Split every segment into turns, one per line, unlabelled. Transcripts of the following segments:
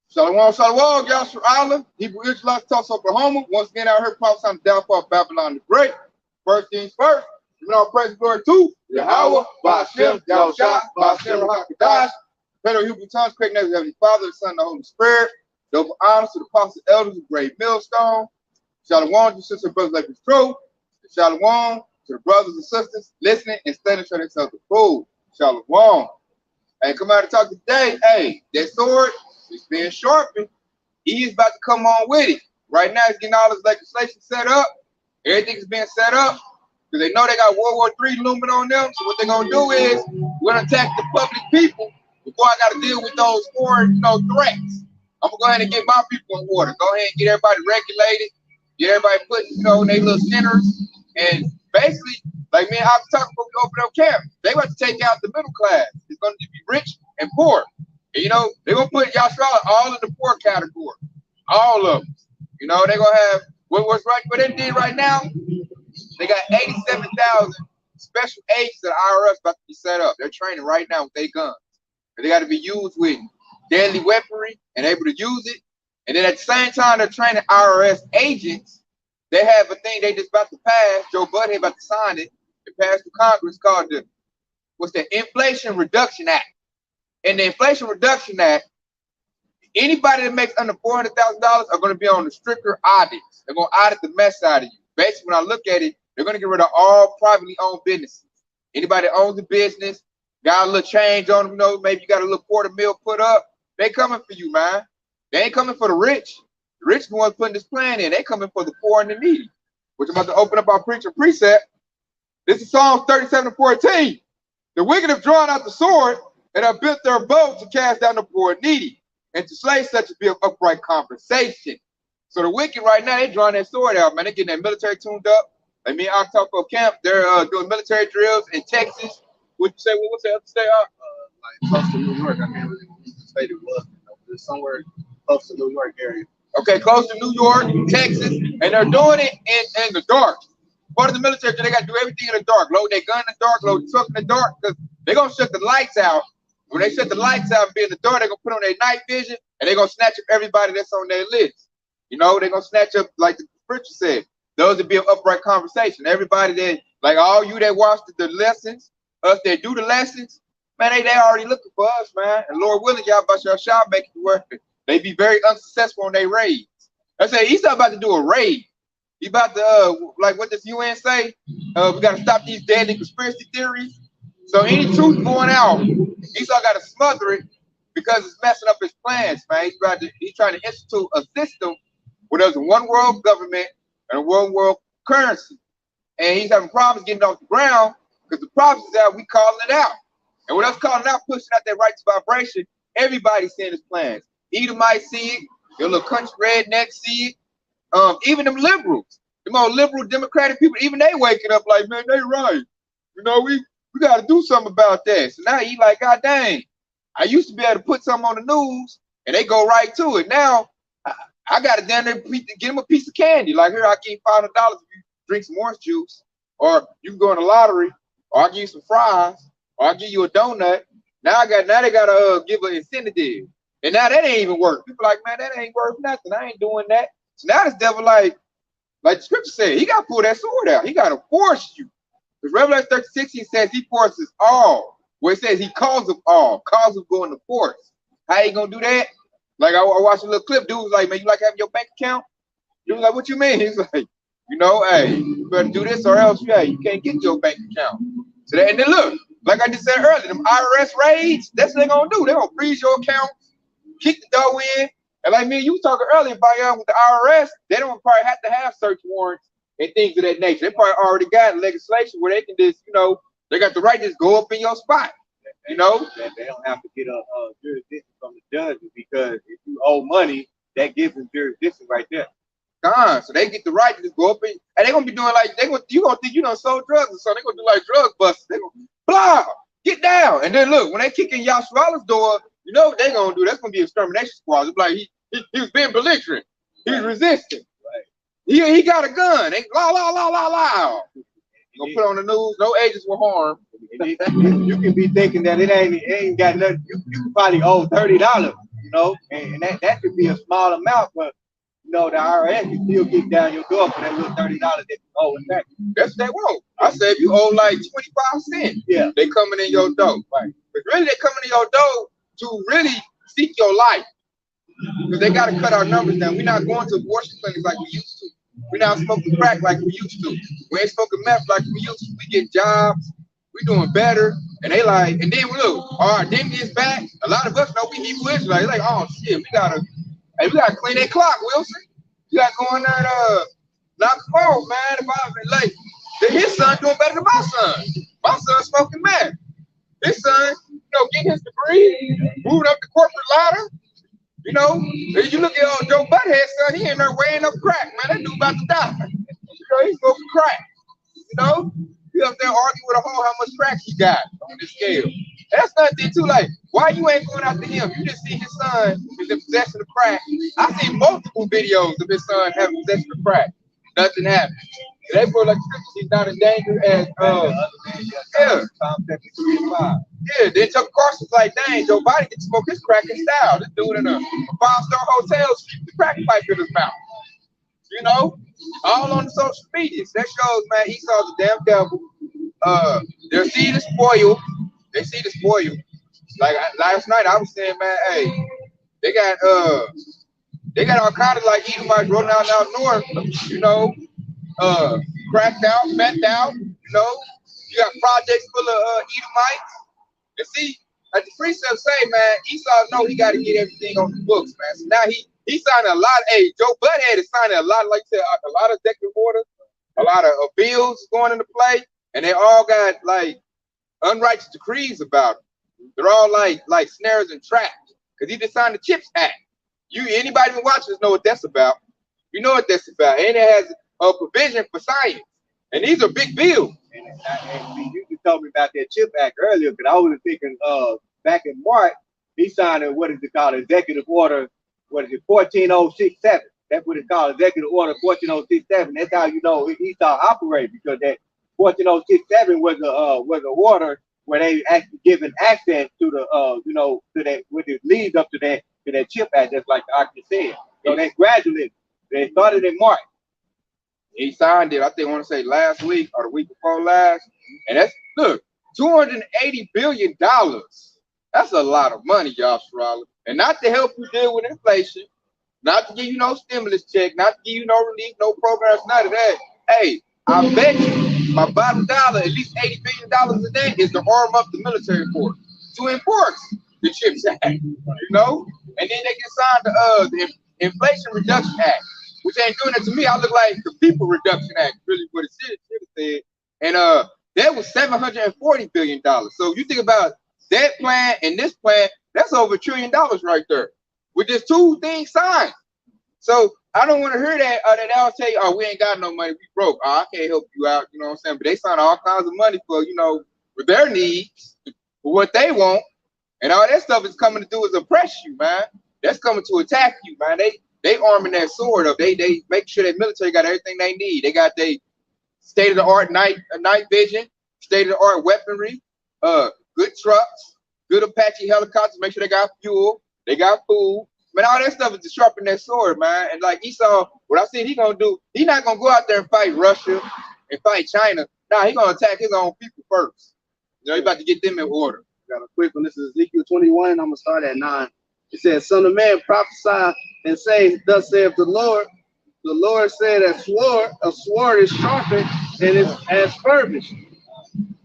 Shalom, shalom, Yashua Island, Hebrew Israelites, Tulsa, Oklahoma. Once again, I heard prophesying the downfall of Babylon the Great. First things first, giving all praise and glory to Yahweh, Ba'ashem, Yahushua, Ba'ashem, Rahakadash, Pedro Hebrew tongues, creating every Heavenly Father, the Son, and the Holy Spirit. Double honors to the apostles and elders of Great Millstone. Shalom to sister and brothers like it's true. Shalom to the brothers and sisters listening and studying for themselves to prove. Shalom. And come out to talk today. Hey, that sword is being sharpened. He is about to come on with it. Right now, he's getting all his legislation set up. Everything is being set up because they know they got World War III looming on them. So what they're gonna do is we're gonna attack the public people before I got to deal with those foreign, threats. I'm gonna go ahead and get my people in order. Go ahead and get everybody regulated. Get everybody put, in their little centers. And basically, like me and I was talking about, we open up camp. They want to take out the middle class. It's going to be rich and poor. And, they're going to put Yashua all in the poor category. All of them. They're going to have, what they did right now, they got 87,000 special agents that IRS about to be set up. They're training right now with their guns. They got to be used with deadly weaponry and able to use it. And then at the same time, they're training IRS agents. They have a thing they just about to pass. Joe Budden about to sign it. It passed through Congress called the Inflation Reduction Act. And the Inflation Reduction Act, anybody that makes under $400,000 are going to be on the stricter audits. They're going to audit the mess out of you. Basically, when I look at it, they're going to get rid of all privately owned businesses. Anybody that owns a business, got a little change on them, maybe you got a little $250,000 put up, they coming for you, man. They ain't coming for the rich. The rich ones putting this plan in. They coming for the poor and the needy. Which I'm about to open up our preacher precept. This is Psalms 37:14. The wicked have drawn out the sword and have bent their bow to cast down the poor and needy, and to slay such as be of upright conversation. So the wicked right now, they drawing that sword out, man. They getting that military tuned up. Like me and October Camp, they're doing military drills in Texas. What'd you say? What's the other state?
Like close to New York. I can't really remember the state it was. It's somewhere close to New York area.
Okay, close to New York, Texas, and they're doing it in the dark. Part of the military, they got to do everything in the dark. Load their gun in the dark, load the truck in the dark, because they're going to shut the lights out. When they shut the lights out and be in the dark, they're going to put on their night vision, and they're going to snatch up everybody that's on their list. They're going to snatch up, like the preacher said, those that be of upright conversation. Everybody that, like all you that watch the lessons, us that do the lessons, man, they already looking for us, man. And Lord willing, y'all about your shop make it work. They be very unsuccessful on their raids. I say he's not about to do a raid. He about to like what does UN say? We got to stop these deadly conspiracy theories. So any truth going out, he's all got to smother it because it's messing up his plans, man. He's trying to institute a system where there's a one world government and a one world currency, and he's having problems getting off the ground because the problem is that we calling it out, and with us calling out, pushing out that righteous vibration, everybody's seeing his plans. Edomites see it, your little country rednecks see it. Even them liberals, them old liberal democratic people, even they waking up like, man, they right. We got to do something about that. So now he like, God dang, I used to be able to put something on the news and they go right to it. Now I got to down there get him a piece of candy. Like, here, I give you $500 if you drink some orange juice, or you can go in the lottery, or I'll give you some fries, or I'll give you a donut. Now they got to give an incentive. And now that ain't even work. People like, man, that ain't worth nothing. I ain't doing that. So now this devil, like the scripture said, he got to pull that sword out. He got to force you. Because Revelation 13:16 says he forces all. Where it says he calls of all, calls of going to force. How you gonna do that? Like I watched a little clip. Dude was like, man, you like having your bank account? Dude was like, what you mean? He's like, hey, you better do this or else, you can't get your bank account. So and then look, like I just said earlier, them IRS raids, that's what they're gonna do. They're gonna freeze your account, kick the dough in. And like me, you was talking earlier about with the IRS, they don't probably have to have search warrants and things of that nature. They probably already got legislation where they can just, they got the right to just go up in your spot.
They don't have to get a jurisdiction from the judge, because if you owe money, that gives them jurisdiction right there.
So they get the right to just go up and they're gonna be doing like you gonna think you done sold drugs or something. They're gonna do like drug busters. They're gonna blah, get down. And then look, when they kick in Yashua's door, you know what they're gonna do? That's gonna be an extermination squad. It's like he was being belligerent. He's resisting. Right. He got a gun. They la la la la la. You gonna put on the news, no agents were harmed.
You can be thinking that it ain't got nothing. You can probably owe $30, you know, and that could be a small amount, but you know the IRS can still kick down your door for that little $30 that you owe in tax.
That's what they want. I said if you owe like 25 cents,
yeah,
they coming in your door. Right. But really they coming in your door to really seek your life. Because they gotta cut our numbers down. We're not going to abortion clinics like we used to. We're not smoking crack like we used to. We ain't smoking meth like we used to. We get jobs. We doing better. And they like, and then look, our identity is back. A lot of us know we Hebrew Israelites. Like, oh shit, we gotta clean that clock, Wilson. You gotta go in there and knock them off, man. If I like, his son doing better than my son. My son smoking meth. His son, getting his degree, moving up the corporate ladder. You know, if you look at Joe Butthead, son, he in there weighing up crack, man. That dude about to die. He's smoking crack. He up there arguing with a hoe how much crack he got on this scale. That's nothing too. Like, why you ain't going after him? You just see his son is in possession of crack. I seen multiple videos of his son having possession of crack. Nothing happened. They put like he's not in danger as yeah, then Chuck Carson's like, dang, Joe Biden get to smoke his crack in style. This dude in a 5-star hotel shooting the crack pipe in his mouth. All on the social media. That shows, man, Esau's the damn devil. They see the spoil. They see the spoil. Like last night, I was saying, man, hey, they got all kinds of like Edomites rolling out north. Cracked out, spent out. You got projects full of Edomites. And see, like the precepts say, man, Esau know he got to get everything on the books, man. So now he signed a lot. Hey, Joe Butthead is signing a lot, like you said, a lot of executive orders, a lot of bills going into play, and they all got like unrighteous decrees about them. They're all like snares and traps because he just signed the CHIPS Act. Anybody been watching this know what that's about. You know what that's about, and it has a provision for science, and these are big bills.
And you just told me about that CHIP Act earlier, because I was thinking back in March, he signed what is it called, Executive Order, 14067. That's what it's called, Executive Order 14067. That's how you know he started operating, because that 14067 was a order where they actually given access to the to that, when it leads up to that CHIP Act, just like the Octa said. So they gradually, they started in March.
He signed it, I think I want to say last week or the week before last. And that's, look, $280 billion. That's a lot of money, y'all, Shirley. And not to help you deal with inflation, not to give you no stimulus check, not to give you no relief, no programs, none of that. Hey, I bet you my bottom dollar, at least $80 billion a day, is to arm up the military force to enforce the CHIPS Act, And then they can sign the Inflation Reduction Act, which ain't doing it to me. I look like the People Reduction Act, really what it should have said. And that was $740 billion. So you think about that plan and this plan, that's over $1 trillion right there, with just two things signed. So I don't want to hear that. That they'll tell you, oh, we ain't got no money, we broke. Oh, I can't help you out, you know what I'm saying? But they sign all kinds of money for, for their needs, for what they want. And all that stuff is coming to do is oppress you, man. That's coming to attack you, man. They arming that sword up. They make sure that military got everything they need. They got their state-of-the-art night vision, state-of-the-art weaponry, good trucks, good Apache helicopters, make sure they got fuel, they got food. Man, all that stuff is to sharpen that sword, man. And like Esau, what I said he gonna do, he not gonna go out there and fight Russia and fight China. Nah, he gonna attack his own people first. He about to get them in order.
Got a quick one. This is Ezekiel 21. I'm gonna start at 9. It says, "Son of man, prophesy and say, thus saith the Lord. The Lord said, a sword is sharpened and is as furbished."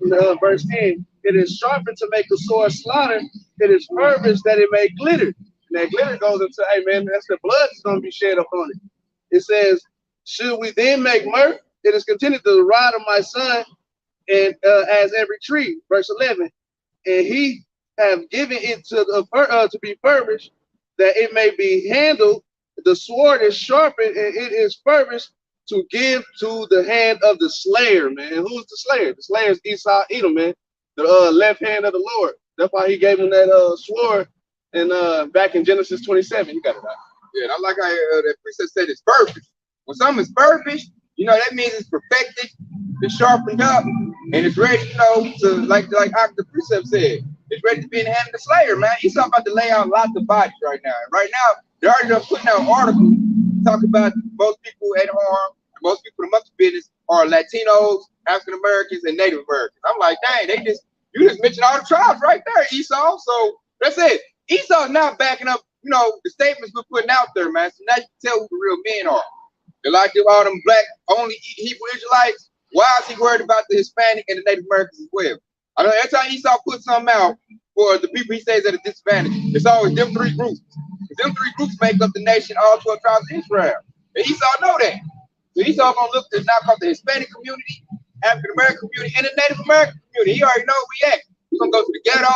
Verse 10, "It is sharpened to make the sword slaughter. It is furbished that it may glitter." And that glitter goes into, hey man, that's the blood that's gonna be shed upon it. It says, "Should we then make mirth? It is continued to the rod of my son, and as every tree." Verse 11, "And he have given it to be furbished, that it may be handled. The sword is sharpened, and it is furbished to give to the hand of the slayer." Man, who's the slayer? The slayer is Esau, Edom, man, the left hand of the Lord. That's why he gave him that sword. And back in Genesis 27, you got it out.
Yeah, and I like how that priestess said it's furbished. When something is furbished, You know, that means it's perfected, it's sharpened up, and it's ready, you know, to like the precept said, it's ready to be in the hand of the slayer, man. Esau about to lay out lots of bodies right now. And right now, they're already done putting out articles talking about most people at harm, most people in the monkey business are Latinos, African Americans, and Native Americans. I'm like, dang, you just mentioned all the tribes right there, Esau. So that's it. Esau's now backing up, you know, the statements we're putting out there, man. So now you can tell who the real men are. They're like all them black only Hebrew Israelites. Why is he worried about the Hispanic and the Native Americans as well? I know every time Esau puts something out for the people he says at a disadvantage, it's always them three groups. Them three groups make up the nation, all 12 tribes of Israel. And Esau know that. So Esau gonna look to knock off the Hispanic community, African American community, and the Native American community. He already know where we at. He's gonna go to the ghetto,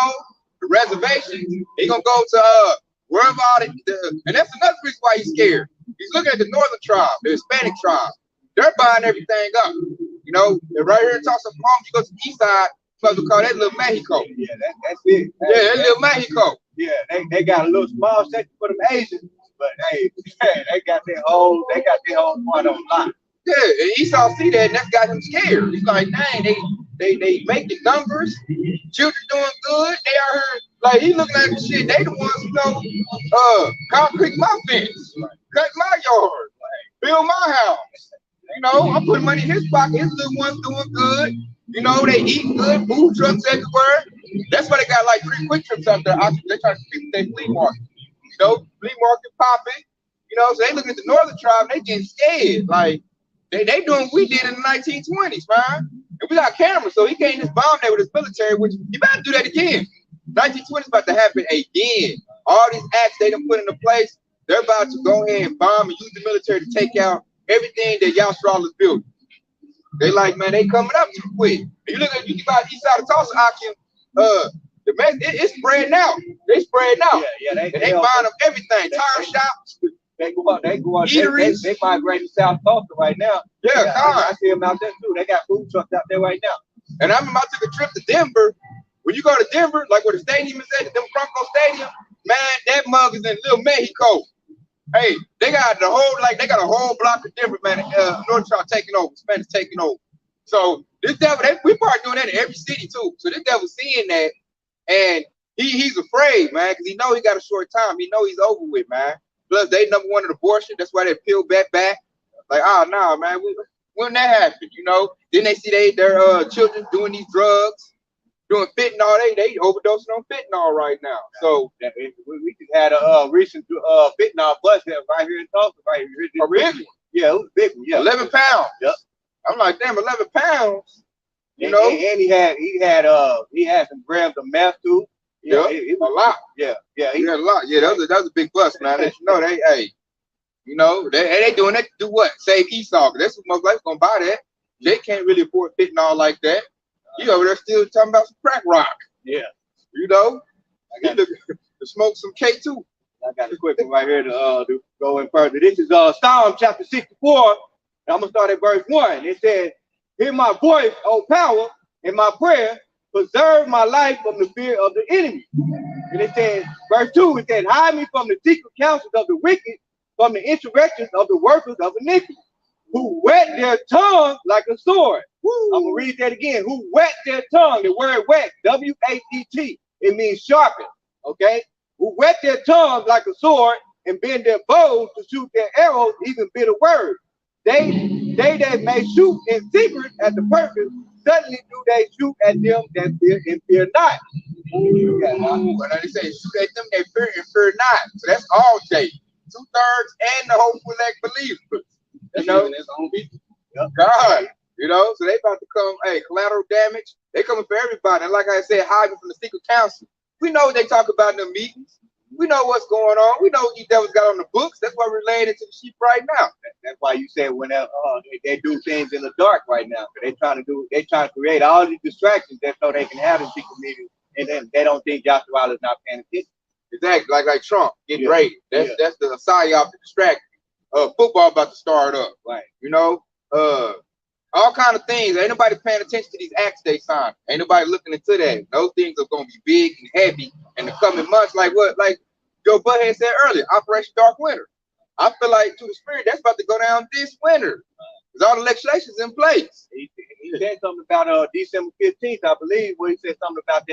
the reservations. He's gonna go to wherever all and that's another reason why he's scared. He's looking at the northern tribe, the Hispanic tribe. They're buying everything up. You know, they're right here in Tulsa Oklahoma. You go to the east side, you call that little Mexico.
Yeah, that's it.
Yeah, that little Mexico.
Yeah, they got a little small section for them Asians, but hey, they got their whole part on lock.
Yeah, and Esau see that, and that's got him scared. He's like, dang, they making numbers, children doing good. They are here, like he looking at the shit. They the ones who know, concrete my fence, cut my yard, build my house. You know, I'm putting money in his pocket. His little ones doing good. You know, they eat good, food trucks everywhere. That's why they got like 3 quick trips out there. They try to keep their flea market. You know, flea market popping. You know, so they looking at the northern tribe, and they getting scared. Like they doing what we did in the 1920s, man. And we got cameras, so he can't just bomb there with his military, which you better do that again. 1920s about to happen again. All these acts they done put into place, they're about to go ahead and bomb and use the military to take out everything that Yasser is building. They like, man, they coming up too quick. You look at east side of Tulsa, Akim, it's spreading out. They spreading out.
Yeah,
they buying up everything. Tire shops.
They go out.
Eateries.
They migrating to South Tulsa right now.
Yeah,
I see them out there too. They got food trucks out there right now.
And I remember I took a trip to Denver. When you go to Denver, like where the stadium is at, the Bronco Stadium, man, that mug is in Little Mexico. Hey, they got a whole block of Denver, man. North Side taking over, Spanish taking over. So this devil, we probably doing that in every city too. So this devil seeing that, and he's afraid, man, because he know he got a short time. He know he's over with, man. Plus, they number one in abortion. That's why they peel back. Like, oh no, man, when that happened, you know? Then they see their children doing these drugs, doing fentanyl. They overdosing on fentanyl right now. So
we just had a recent fentanyl bust right here in Tulsa, right here.
A big one?
Yeah, it was a big one. Yeah,
11 pounds. Yep. I'm like, damn, 11 pounds. You know,
and he had some grams of meth too.
Yeah, it was a lot.
Yeah,
he had a lot. Yeah, that was a big bust, man. You know, they doing that to do what? Save Esau. That's what most likely gonna buy that. They can't really afford fentanyl like that. You over there still talking about some crack rock.
Yeah.
You know, I got to smoke some K2.
I got a quick one right here to go in further. This is Psalm chapter 64. I'm gonna start at verse 1. It says, "Hear my voice, O power, and my prayer. Preserve my life from the fear of the enemy." And it says, verse 2, it says, "Hide me from the secret counsels of the wicked, from the insurrections of the workers of iniquity, who whet their tongue like a sword." Woo. I'm gonna read that again. Who whet their tongue. The word wet, W-A-T-T. It means sharpen. Okay. Who whet their tongue like a sword and bend their bows to shoot their arrows, even bitter words. They that may shoot in secret at the purpose, suddenly do they shoot at them that fear and fear not.
Ooh, and they say shoot at them that fear and fear not. So that's all day. 2/3 and the whole elect believers. You know, that's on people. God, you know, so they about to come, hey, collateral damage. They coming for everybody. And like I said, hiding from the secret council. We know what they talk about in the meetings. We know what's going on. We know what these devils got on the books. That's why we're laying it to the sheep right now.
That's why you said when they do things in the dark right now. They trying to create all these distractions that so they can have the secret meetings, and then they don't think Joshua is not paying attention.
Exactly, like Trump getting raided. That's the psyop to distract. Football about to start up.
Right.
You know, all kind of things. Ain't nobody paying attention to these acts they signed. Ain't nobody looking into that. Those things are gonna be big and heavy in the coming months. Like Joe Butthead said earlier, Operation Dark Winter. I feel like to the spirit that's about to go down this winter. Because all the legislation's in place.
He said something about December 15th, I believe, where he said something about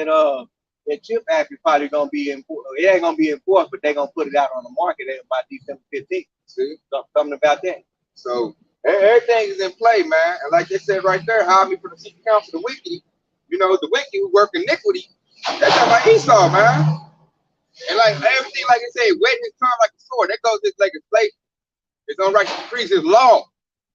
that CHIP Act is probably gonna be enforced. It ain't gonna be enforced, but they're gonna put it out on the market by December 15th.
See?
Something about that.
So everything is in play, man. And like they said right there, hire me for the city council, the wicked. You know, the wicked who work iniquity. That's just like Esau, man. And like everything, like I said, wetting his tongue like a sword. That goes just like a slave. It's unrighteous decrees, his law.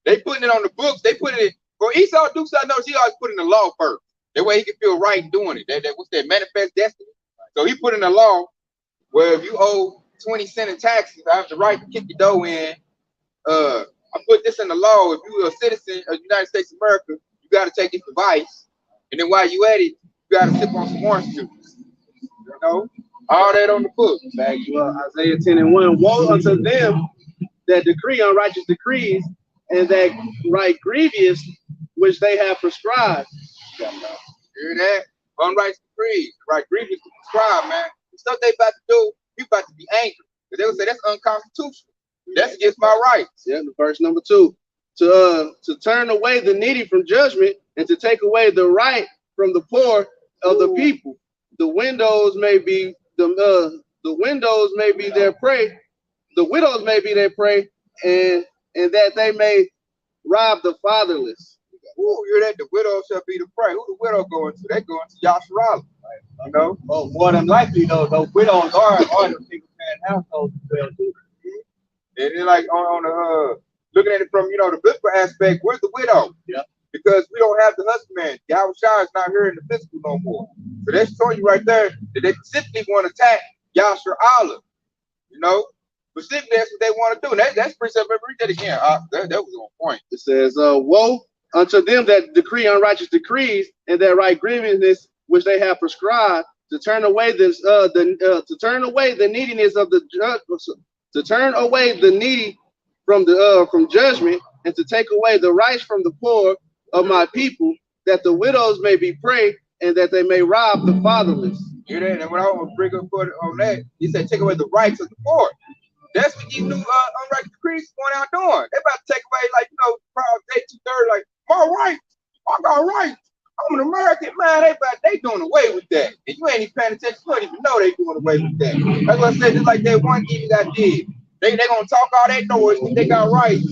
They putting it on the books. They put it in. For Esau do something, notice he always put in the law first. That way he can feel right in doing it. What's that, manifest destiny? So he put in the law where if you owe 20 cents in taxes, I have the right to kick your dough in. I put this in the law. If you're a citizen of the United States of America, you got to take this advice. And then while you at it, you got to sip on some orange juice. You know? All that on the book.
Back to Isaiah 10:1. Woe unto them that decree unrighteous decrees, and that write grievous which they have prescribed.
Hear that? Unrighteous decrees, right? Grievous to prescribe, man. The stuff they about to do, you about to be angry. Because they would say that's unconstitutional. That's against my rights.
Yeah, verse number 2. To turn away the needy from judgment, and to take away the right from the poor of the people. The windows may be the windows may be their prey. The widows may be their prey, and that they may rob the fatherless.
Ooh, hear that? The widow shall be the prey. Who the widow going to? They going to Yasharala. You know?
Well, more than likely, though, those widows are the single-parent households as well, too.
And then, like, on the, looking at it from, you know, the biblical aspect, where's the widow?
Yeah.
Because we don't have the husbandman. Yahweh Shai is not here in the physical no more. So that's showing you right there that they specifically want to attack Yasharala. You know? Specifically, that's what they want to do. That's precept. Read that again. That was on point.
It says, woe unto them that decree unrighteous decrees, and that write grievousness which they have prescribed, to turn away this to turn away the neediness of the to turn away the needy from judgment, and to take away the rights from the poor of my people, that the widows may be prey, and that they may rob the fatherless.
Hear that? And what I want to bring up on that, he said, take away the rights of the poor. That's what these new unrighteous decrees going out doing. They about to take away, like, you know, probably 2/3, like, my rights, I got rights. I'm an American, man. They doing away with that. And you ain't even paying attention. You don't even know they doing away with that. That's what I said, just like that one TV that did. They gonna talk all that noise when they got rights.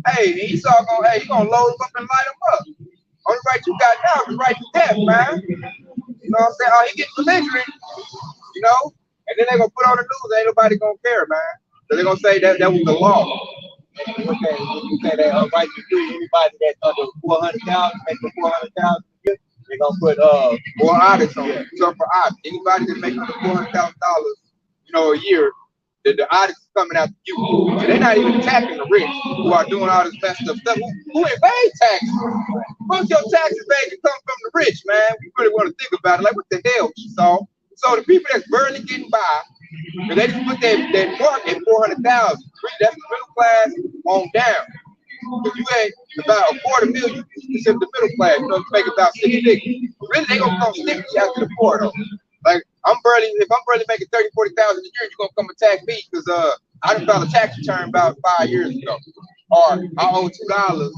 Hey, Esau he gonna load them up and light them up. Only right you got now is right to death, man. You know what I'm saying? Oh, he gets belligerent, you know, and then they gonna put on the news, ain't nobody gonna care, man. So they gonna say that was the law.
You say that unrighteous decree, anybody that's under 400,000, making 400,000 a year, they're gonna put
4 audits on it. So for audit, anybody that makes under $400,000, you know, a year, the audits is coming after you. So they're not even attacking the rich who are doing all this messed up stuff. Who evade taxes? Most of your tax evasion come from the rich, man. We really want to think about it. Like, what the hell, Esau? So the people that's barely getting by, because they just put that mark at 400,000. That's the middle class on down. Because you ain't about $250,000, you consider the middle class. You know, you make about 6 figures. Really, they gonna come stick you after the poor though. Like, if I'm barely making 30, 40,000 a year, you're gonna come attack me because I done filed a tax return about 5 years ago. Or I owe $2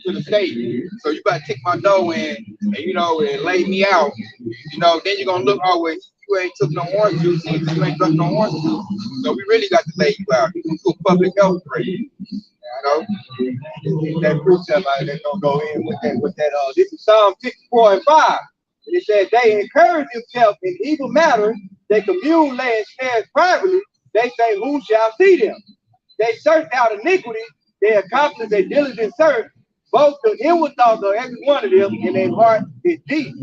to the state. So you better take my dough in and, you know, and lay me out. You know, then you're gonna look always, you ain't took no orange juice, you ain't drunk no orange juice. So we really got to lay you out. You do a public health rate. You know?
that precept that's gonna go in with that. This is Psalm 64:5. And it says they encourage themselves in evil matters, they commune, laying snares privately, they say, who shall see them? They search out iniquity, they accomplish a diligent search, both the inward thoughts of every one of them, and their heart is deep.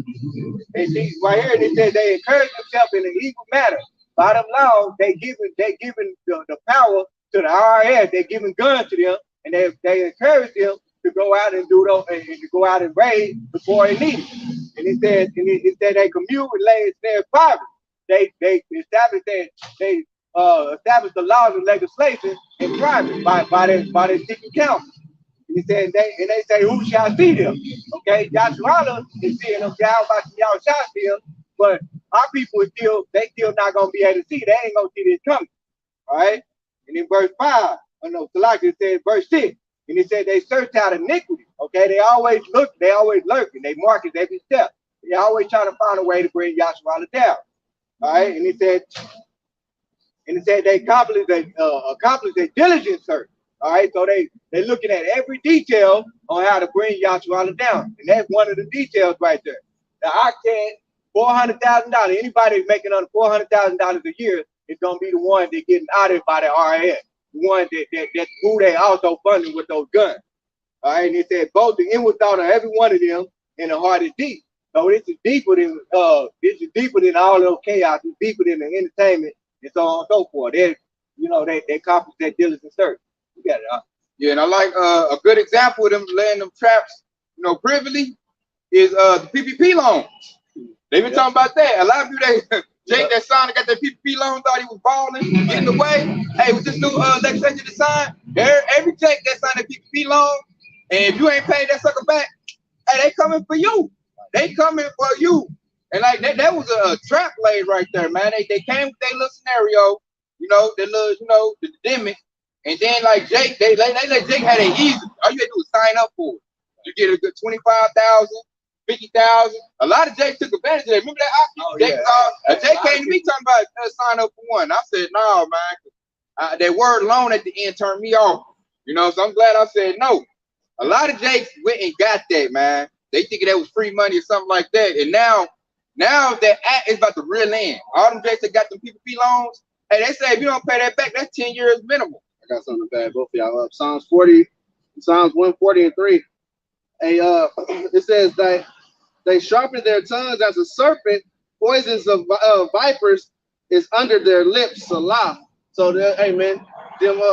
And these right here, it says they encourage themselves in an evil matter. Bottom line, they giving the power to the IRS, they're giving guns to them, and they encourage them to go out and do those, and to go out and raid the poor and needy. And it said they commune with lay snares private. They established established the laws and legislation in private by their city council. And he said they say, who shall see them? Okay, Joshua is seeing them, y'all shall see them, but our people is still not gonna be able to see. They ain't gonna see this coming. All right. And in verse 5, Salaki said verse 6, And it said they search out iniquity. Okay, they always look, they always lurking, they mark it every step. They always trying to find a way to bring Yahshua down. All right, and it said they accomplished a diligent search. All right, so they looking at every detail on how to bring Yahshua down, and that's one of the details right there. The octane, $400,000. Anybody making under $400,000 a year is gonna be the one that getting outed by the RIS, the one that who they also funding with those guns. All right, and it said both the inward thought of every one of them and the heart is deep. So this is deeper than all those chaos. It's deeper than the entertainment and so on and so forth. They accomplish that diligent search. You got it.
Yeah, and I like a good example of them laying them traps, privily, is the PPP loans. They've been talking about that. A lot of people, Jake that signed got that PPP loan, thought he was balling, getting away. Hey, with this new legislation to sign, every Jake that signed that PPP loan, and if you ain't paid that sucker back, hey, they coming for you. They coming for you. And like that was a trap laid right there, man. They came with their little scenario, the little, the demic. And then like Jake, they let Jake have it easy. All you had to do is sign up for it. You get a good 25,000, 50,000. A lot of Jake took advantage of that. Remember that?
Oh,
Jake came to me talking about sign up for one. I said, no, man. That word loan at the end turned me off. So I'm glad I said no. A lot of Jakes went and got that, man. They thinking that was free money or something like that. And now that act is about to reel in. All them Jakes that got them PPP loans, hey, they say if you don't pay that back, that's 10 years minimum.
I got something to bad both of y'all up. Psalms 140 and 3. It says that they sharpen their tongues as a serpent, poisons of vipers is under their lips. Salah. So, hey man,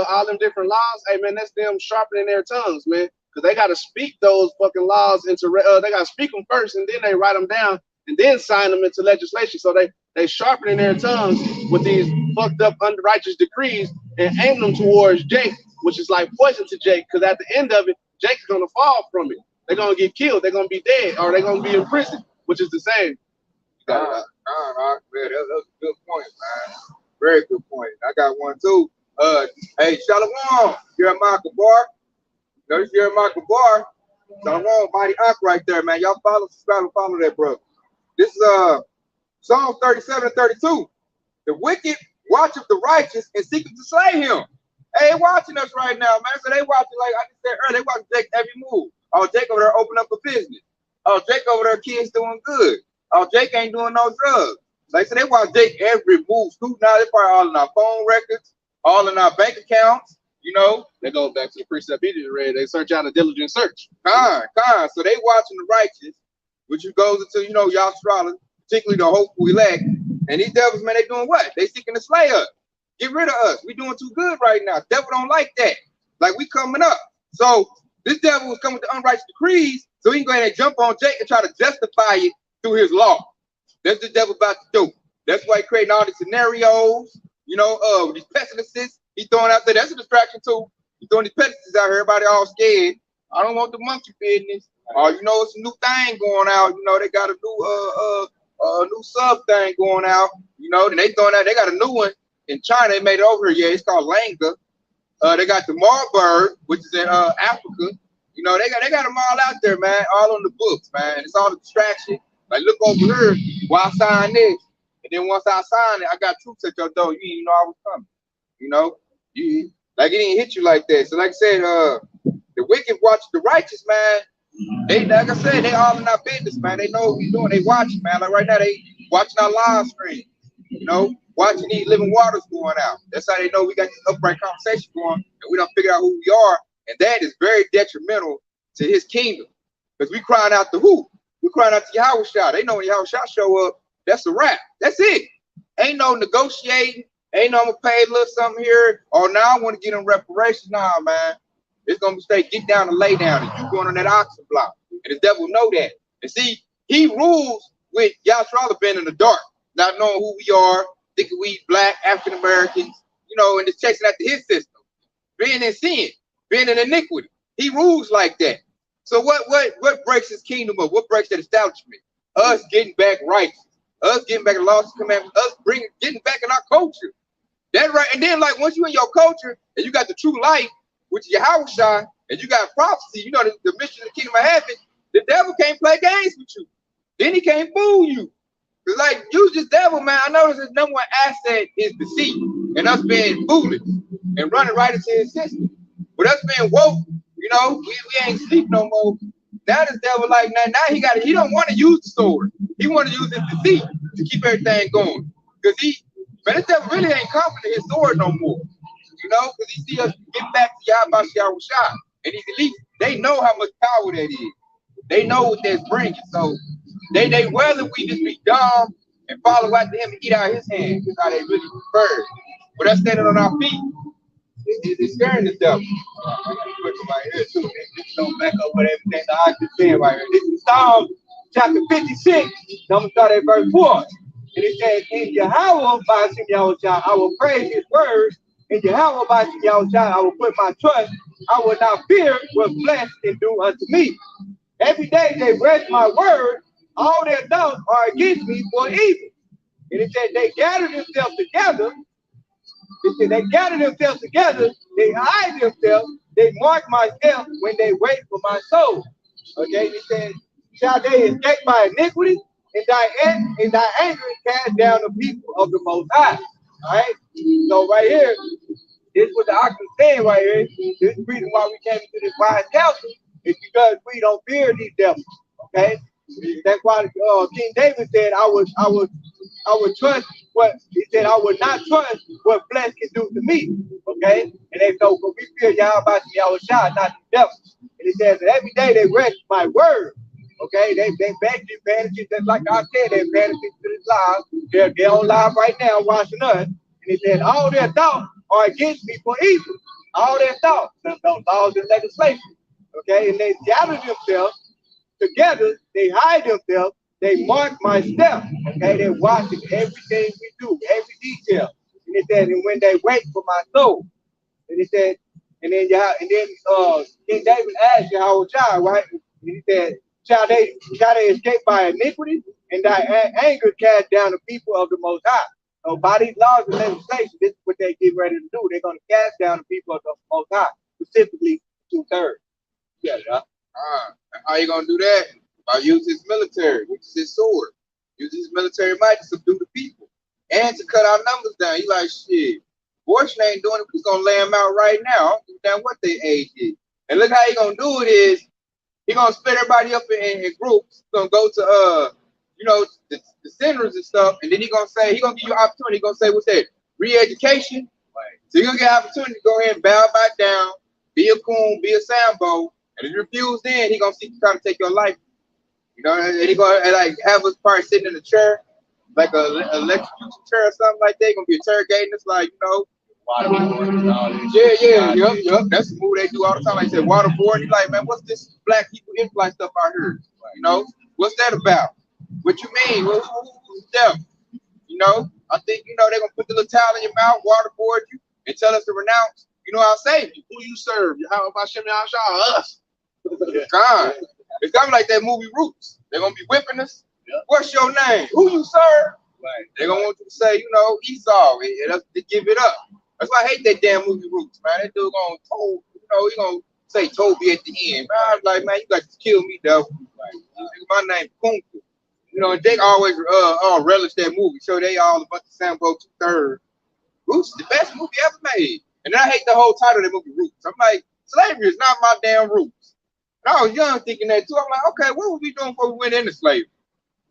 all them different laws, hey man, that's them sharpening their tongues, man. Because they got to speak those fucking laws into, they got to speak them first and then they write them down and then sign them into legislation. So they sharpening their tongues with these fucked up unrighteous decrees and aim them towards Jake, which is like poison to Jake. Because at the end of it, Jake's going to fall from it. They're going to get killed. They're going to be dead or they're going to be in prison, which is the same.
Man, that was a good point, man. Very good point. I got one too. Hey, Shalom, Jeremiah Kabar. There's Jeremiah Kabar. Shalom, Body Ak right there, man. Y'all follow, subscribe, and follow that, brother. This is Psalm 37 and 32. The wicked watcheth the righteous and seeketh to slay him. Hey, watching us right now, man. So they watching, like I just said earlier, they watching Jake every move. Oh, Jake over there open up a business. Oh, Jake over there, kids doing good. Oh, Jake ain't doing no drugs. Like I said, they watch Jake every move. Now they probably all in our phone records, all in our bank accounts.
They go back to the precept he just read. They search out a diligent search.
So they watching the righteous, which goes into, Yahshua, particularly the hopeful elect. And these devils, man, they doing what? They seeking to slay us. Get rid of us. We doing too good right now. Devil don't like that. Like we coming up. So this devil was coming with the unrighteous decrees, so he can go ahead and jump on Jake and try to justify it through his law. That's the devil about to do. That's why he creating all these scenarios, these pestilences. He throwing out there. That's a distraction too. He throwing these pestilences out here. Everybody all scared. I don't want the monkey business. It's a new thing going out. They got a new sub thing going out. Then they throwing out. They got a new one in China. They made it over here. Yeah, it's called Langa. They got the Marburg, which is in Africa. They got them all out there, man. All on the books, man. It's all a distraction. Like, look over here while I sign this. And then once I sign it, I got troops at your door. You didn't even know I was coming. Like it didn't hit you like that. So like I said, the wicked watch the righteous, man. They, like I said, they all in our business, man. They know what we doing. They watching, man. Like right now, they watching our live stream. Watching these living waters going out. That's how they know we got this upright conversation going, and we don't figure out who we are. And that is very detrimental to his kingdom. Because we crying out to who? We crying out to Yahweh. They know when Yahweh show up, that's a wrap. That's it. Ain't no negotiating. Ain't no I'm gonna pay a little something here. Or now I want to get in reparations. Nah, man. It's gonna be straight get down and lay down. And you going on that oxen block. And the devil know that. And see, he rules with Yahshua being in the dark, not knowing who we are, thinking we black, African Americans, and just chasing after his system. Being in sin, being in iniquity. He rules like that. So what breaks his kingdom up? What breaks that establishment? Us getting back righteous. Us getting back the laws and commandments. Us getting back in our culture. That right. And then like once you in your culture and you got the true light, which is Yahweh, and you got prophecy, you know the mission of the kingdom of heaven, the devil can't play games with you. Then he can't fool you. Cause like you just devil, man. I notice his number one asset is deceit and us being foolish and running right into his system. But us being woke, you know, we ain't sleep no more. Now this devil like now he don't want to use the sword. He want to use his deceit to keep everything going. Cause this devil really ain't confident in his sword no more. You know, because he see us get back to Yahweh Shah. And these elites, they know how much power that is. They know what that's bringing. So they rather we just be dumb and follow after him and eat out of his hand. That's how they really prefer. But us standing on our feet, it's scaring the devil.
Right here too. This don't back up with everything that I just said right here. This is Psalm chapter 56. I'm gonna start at verse 4. And it says, in Yahweh Ba'ashem Yahushua, I will praise his words. In Yahweh Ba'ashem Yahushua, I will put my trust. I will not fear what flesh can do unto me. Every day they rest my word. All their thoughts are against me for evil. And it said they gather themselves together. It said they gather themselves together. They hide themselves. They mark my steps when they wait for my soul. Okay, it said, shall they escape by iniquity? And thy anger cast down the people of the Most High. All right. So right here, this is what the ox is saying right here. This is the reason why we came into this wise counsel. It's because we don't fear these devils. Okay. That's why King David said, I would trust what he said. I would not trust what flesh can do to me. Okay. And they so we fear Yahweh Shah, not the devil. And he says that every day they rest my word. Okay, they basically paying attention, just like I said, they're paying attention to this live. They're on live right now watching us. And he said, all their thoughts are against me for evil. All their thoughts, those laws and legislation. Okay, and they gather themselves together, they hide themselves, they mark my steps. Okay, they're watching everything we do, every detail. And it said, and when they wait for my soul. And it said, and then King David asked Yahweh, right? And he said, shall they escape by iniquity, and thy anger cast down the people of the Most High. So by these laws and legislation, this is what they get ready to do. They're going to cast down the people of the Most High, specifically 2/3. Yeah.
How you gonna do that? By using his military, which is his sword. Use his military might to subdue the people and to cut our numbers down. He like shit. Fortune ain't doing it. He's gonna lay them out right now. I don't give a damn what their age is. And look how he gonna do it is. He gonna split everybody up in groups. He's gonna go to you know, the centers and stuff, and then he gonna give you opportunity. He gonna say, what's that? Re-education. Right. So you're gonna get an opportunity to go ahead and bow back down, be a coon, be a sambo, and if you refuse, then he gonna seek to try to take your life. You know, and he gonna like have us probably sitting in a chair, like a electrocution chair or something like that. He gonna be interrogating us, like, you know. Yep. That's the move they do all the time. Like I said, waterboard. He's like, man, what's this black people inflight stuff out here? You know, what's that about? What you mean? Who's them? You know, I think, you know, they're gonna put the little towel in your mouth, waterboard you, and tell us to renounce, you know, our Savior. Who you serve? How about Shem Yahshua? Us. God. It's kind of like that movie Roots. They're gonna be whipping us. Yep. What's your name? Who you serve? Right. They're gonna want you to say, you know, Esau, and us to give it up. That's why I hate that damn movie Roots, man. That dude gonna Toby, you know, he gonna say Toby at the end. Man, I was like, man, you got to kill me, though. Like, my name Kung Fu. You know, and they always relish that movie. So they all a bunch of Sambo 2/3. Roots is the best movie ever made. And then I hate the whole title of that movie, Roots. I'm like, slavery is not my damn roots. And I was young thinking that too. I'm like, okay, what were we doing before we went into slavery?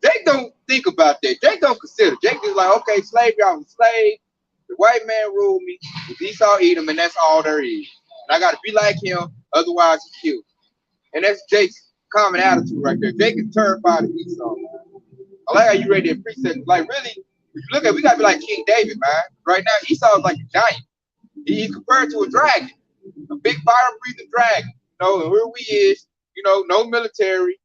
Jake don't think about that. Jake don't consider. Jake is like, okay, slavery, I was a slave. The white man ruled me. If Esau eat him, and that's all there is. And I got to be like him, otherwise he killed. And that's Jake's common attitude right there. Jake is terrified of Esau, man. I like how you read that precept. Like, really, if you look at it, we got to be like King David, man. Right now, Esau is like a giant. He's compared to a dragon, a big fire-breathing dragon. You know, and where we is, you know, no military,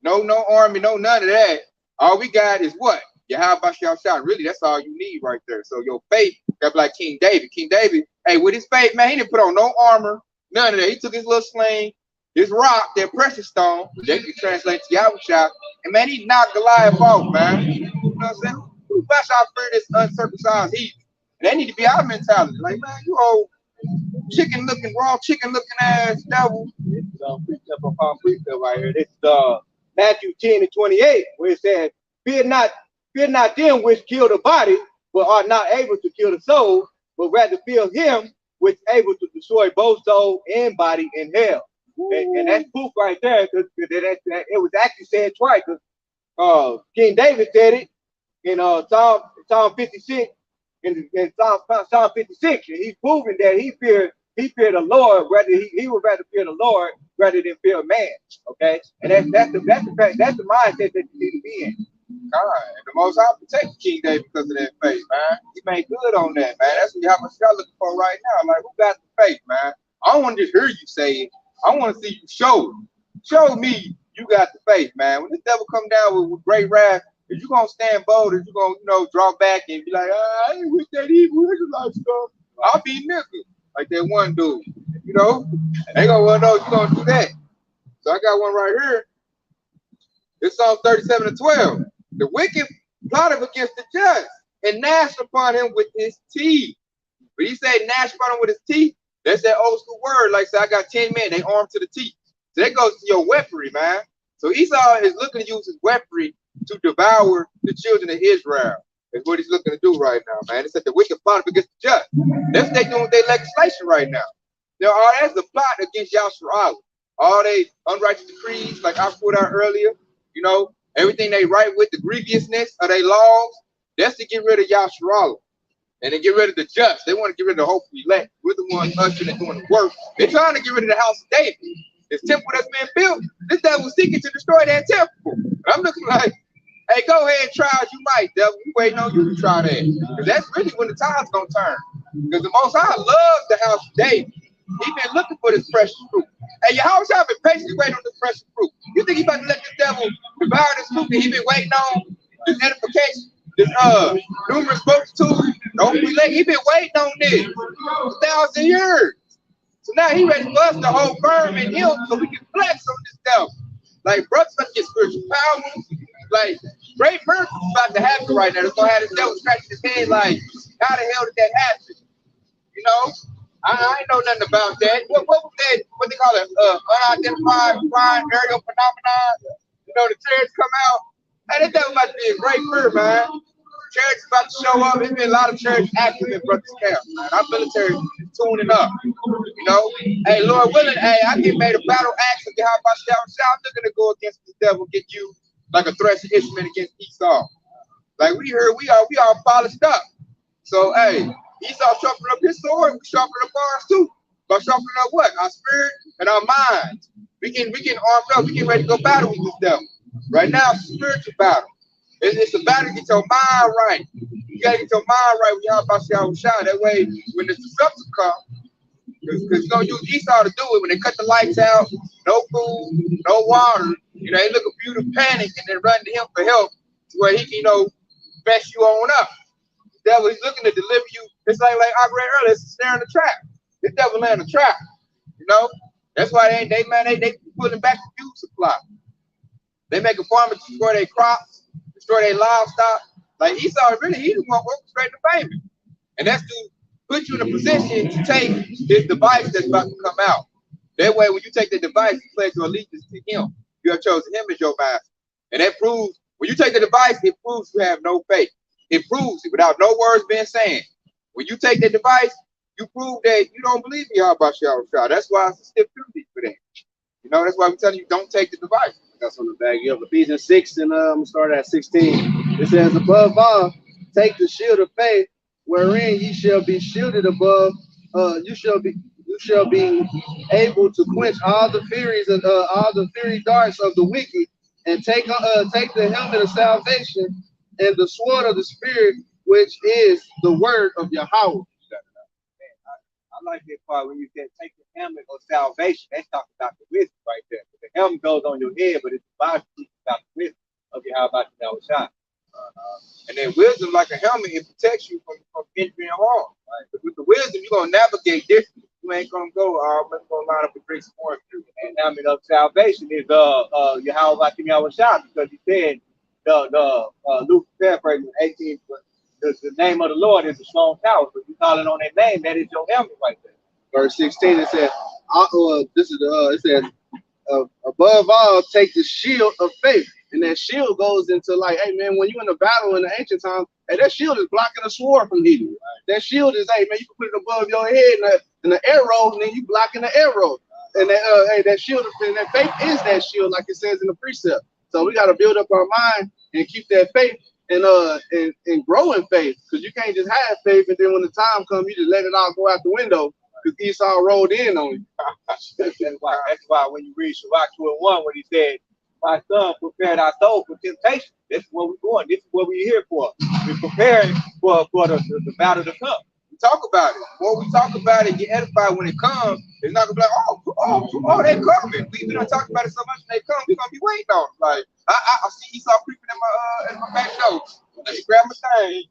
no army, no none of that. All we got is what? Yahweh Shah. Really, that's all you need right there. So your faith got to be like King David. King David, hey, with his faith, man, he didn't put on no armor, none of that. He took his little sling, his rock, that precious stone, that can translate to Yahweh, and man, he knocked Goliath off, man. You know what I'm saying? Who flash out for this uncircumcised heathen? And that need to be our mentality. Like, man, you old chicken looking, raw chicken looking ass devil.
It's precept upon precept right here. This is Matthew 10:28, where it says, fear not them which kill the body, but are not able to kill the soul, but rather fear him which is able to destroy both soul and body in hell. And that's proof right there, because it was actually said twice. Because King David said it in Psalm 56, in Psalm 56, and he's proving that he feared the Lord, rather he would rather fear the Lord rather than fear man. Okay, and that's the mindset that you need to be in.
God, and the Most High protect King David because of that faith, man. He made good on that, man. That's what y'all looking for right now. Like, who got the faith, man? I don't want to just hear you say it. I want to see you show it. Show me you got the faith, man. When the devil come down with great wrath, if you gonna stand bold, if you gonna, draw back and be like, I ain't with that evil Israelite stuff, I'll be nigga. Like that one dude, they gonna want to know you gonna do that. So I got one right here. It's Psalm 37:12. The wicked plotted against the just and gnashed upon him with his teeth. But he said gnash upon him with his teeth. That's that old school word. Like, say, I got 10 men, they armed to the teeth. So that goes to your weaponry, man. So Esau is looking to use his weaponry to devour the children of Israel. That's what he's looking to do right now, man. It said the wicked plot against the just. That's what they're doing with their legislation right now. Now, all that's the plot against Yahshua. All they unrighteous decrees, like I put out earlier, everything they write with the grievousness of their laws, that's to get rid of Yahshua. And then get rid of the just. They want to get rid of the hopeful elect. We're the ones ushering and doing the work. They're trying to get rid of the house of David. This temple that's been built, this devil was seeking to destroy that temple. And I'm looking like, hey, go ahead and try as you might, devil. We waiting on you to try that. Because that's really when the tide's going to turn. Because the Most High loves the house of David. He's been looking for this precious fruit. Hey, Yahweh been patiently waiting on this precious fruit. You think he about to let this devil devour this fruit that he been waiting on? This edification, this numerous books too. He been waiting on this 1,000 years. So now he ready for us to hold firm in him so we can flex on this devil. Like, brothers about to get spiritual power. Like, great miracles about to happen right now. It's gonna have this devil scratching his head like, how the hell did that happen? I ain't know nothing about that. What was that? What they call it? Unidentified flying aerial phenomenon. The chariots come out. Hey, that devil about to be a great career, man. Chariots about to show up. There's been a lot of chariots active in Brothers Camp, man. Our military is tuning up. Hey, Lord willing, hey, I get made a battle axe and get how about I'm looking to go against the devil, get you like a threshing instrument against Esau. Like we all polished up. So hey, Esau sharpening up his sword, we sharpening up ours too. By sharpening up what? Our spirit and our minds. We can arm up, we get ready to go battle with this devil. Right now, it's a spiritual battle. It's a battle to get your mind right. You gotta get your mind right when y'all about to shot. That way, when the disruption comes, because you're gonna use Esau to do it when they cut the lights out, no food, no water. They look for you to panic and then run to him for help to where he can, fess you on up. The devil, he's looking to deliver you. It's like I read earlier, it's a snare in the trap. This devil laying a trap. That's why they pulling back the fuel supply. They make a farmer destroy their crops, destroy their livestock. Like Esau, really, he just want to orchestrate the payment. And that's to put you in a position to take this device that's about to come out. That way, when you take the device, you pledge your allegiance to him. You have chosen him as your master. And that proves, when you take the device, it proves you have no faith. It proves it without no words being said. When you take the device, you prove that you don't believe in Yahweh Shah. That's why it's a stiff penalty for that. That's why we're telling you don't take the device.
That's on the back. You have Ephesians 6 and I'm gonna start at 16. It says, above all, take the shield of faith, wherein ye shall be shielded above. You shall be able to quench all the fiery darts of the wicked, and take the helmet of salvation and the sword of the Spirit, which is the word of Yahweh.
I like that part when you said take the helmet of salvation. That's talking about the wisdom right there. The helmet goes on your head, but it's about the wisdom of Yahweh.
And then wisdom, like a helmet, it protects you from injury and harm. Right? But with the wisdom, you're gonna navigate differently. You ain't gonna go, I'm gonna line up with great sport.
And helmet of salvation is Yahweh because he said Luke paraphrasing 18. The name of the Lord is a strong tower. So if you call it on that name, that is your helmet right there.
verse 16, it says, it says, above all, take the shield of faith. And that shield goes into like, hey man, when you're in a battle in the ancient times, hey, that shield is blocking a sword from hitting you. That shield is, hey man, you can put it above your head and the arrow, and then you blocking the arrow. And that, hey, that shield, and that faith is that shield, like it says in the precept. So we got to build up our mind and keep that faith and grow in faith, because you can't just have faith and then when the time comes, you just let it all go out the window because Esau rolled in on you.
That's why when you read Sirach 2:1, when he said, "My son, prepare thy soul for temptation." This is what we're doing. This is what we're here for. We're preparing for the battle to come.
We talk about it. When we talk about it, get edified when it comes. It's not gonna be like, they coming. We don't talk about it so much when they come. We're gonna be waiting on it. Like I see Esau creeping in my back door. Let me grab my thing.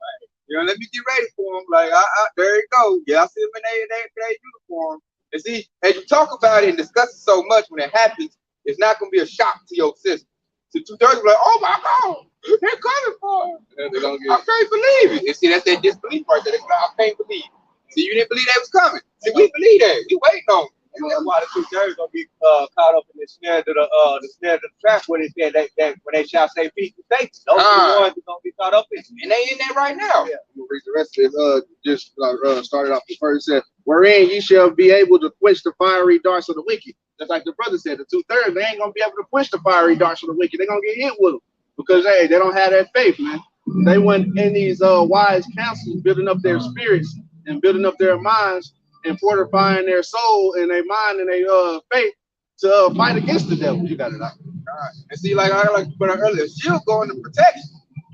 Let me get ready for him. Like there you go. Yeah, I see him in their uniform. And see, as you talk about it and discuss it so much, when it happens, it's not gonna be a shock to your system. So 2/3 be like, oh my God, they're coming for us. I can't believe it. And see, that's that disbelief right there. Like, I can't believe it. See, you didn't believe that was coming. See, we believe that. We waiting on it.
And that's why the 2/3 gonna be caught up in the snare of the trap when it said that when they shall say peace and safety. Those are the ones that gonna be caught up in.
And they in there right now.
Yeah. We'll read the rest of it. Just started off the first. It said, wherein ye shall be able to quench the fiery darts of the wicked. Just like the brother said, the 2/3, they ain't gonna be able to quench the fiery darts of the wicked. They're gonna get hit with them because they don't have that faith, man. They went in these wise counsels, building up their spirits and building up their minds and fortifying their soul and their mind and their faith to fight against the devil. You got it out.
Right. And see, like I put out earlier, shield going to protect you.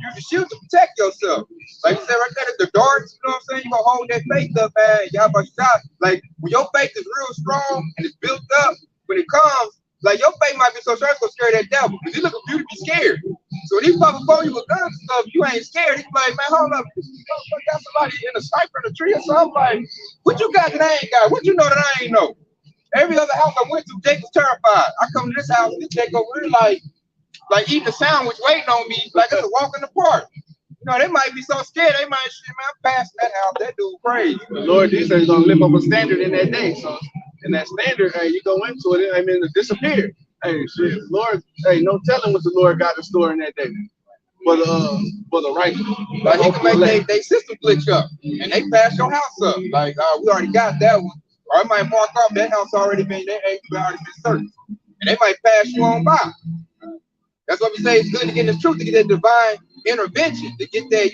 Use the shield to protect yourself. Like you said right there, the darts, you know what I'm saying? You gonna hold that faith up, man. Y'all about to shot. Like when your faith is real strong and it's built up, when it comes, like your faith might be so strong, it's gonna scare that devil. Because he look at you to be scared. So when he pop upon you with guns and stuff, you ain't scared. He's like, man, hold up. You got somebody in a sniper in a tree or something. Like, what you got that I ain't got? What you know that I ain't know? Every other house I went to, Jake was terrified. I come to this house, this Jake over here like eating a sandwich, waiting on me, like it's a walk in the park. You know, they might be so scared, they might shit, man, I'm past that house. That dude crazy.
The Lord Jesus is gonna lift up a standard in that day. So in that standard, hey, you go into it, I mean, it disappear. Hey, shit, Lord, hey, no telling what the Lord got in store in that day for the righteous.
Like he can make they system glitch up and they pass your house up. Like we already got that one. Or it might mark off that house already been already been searched. And they might pass you on by. That's what we say it's good to get the truth, to get that divine intervention, to get that,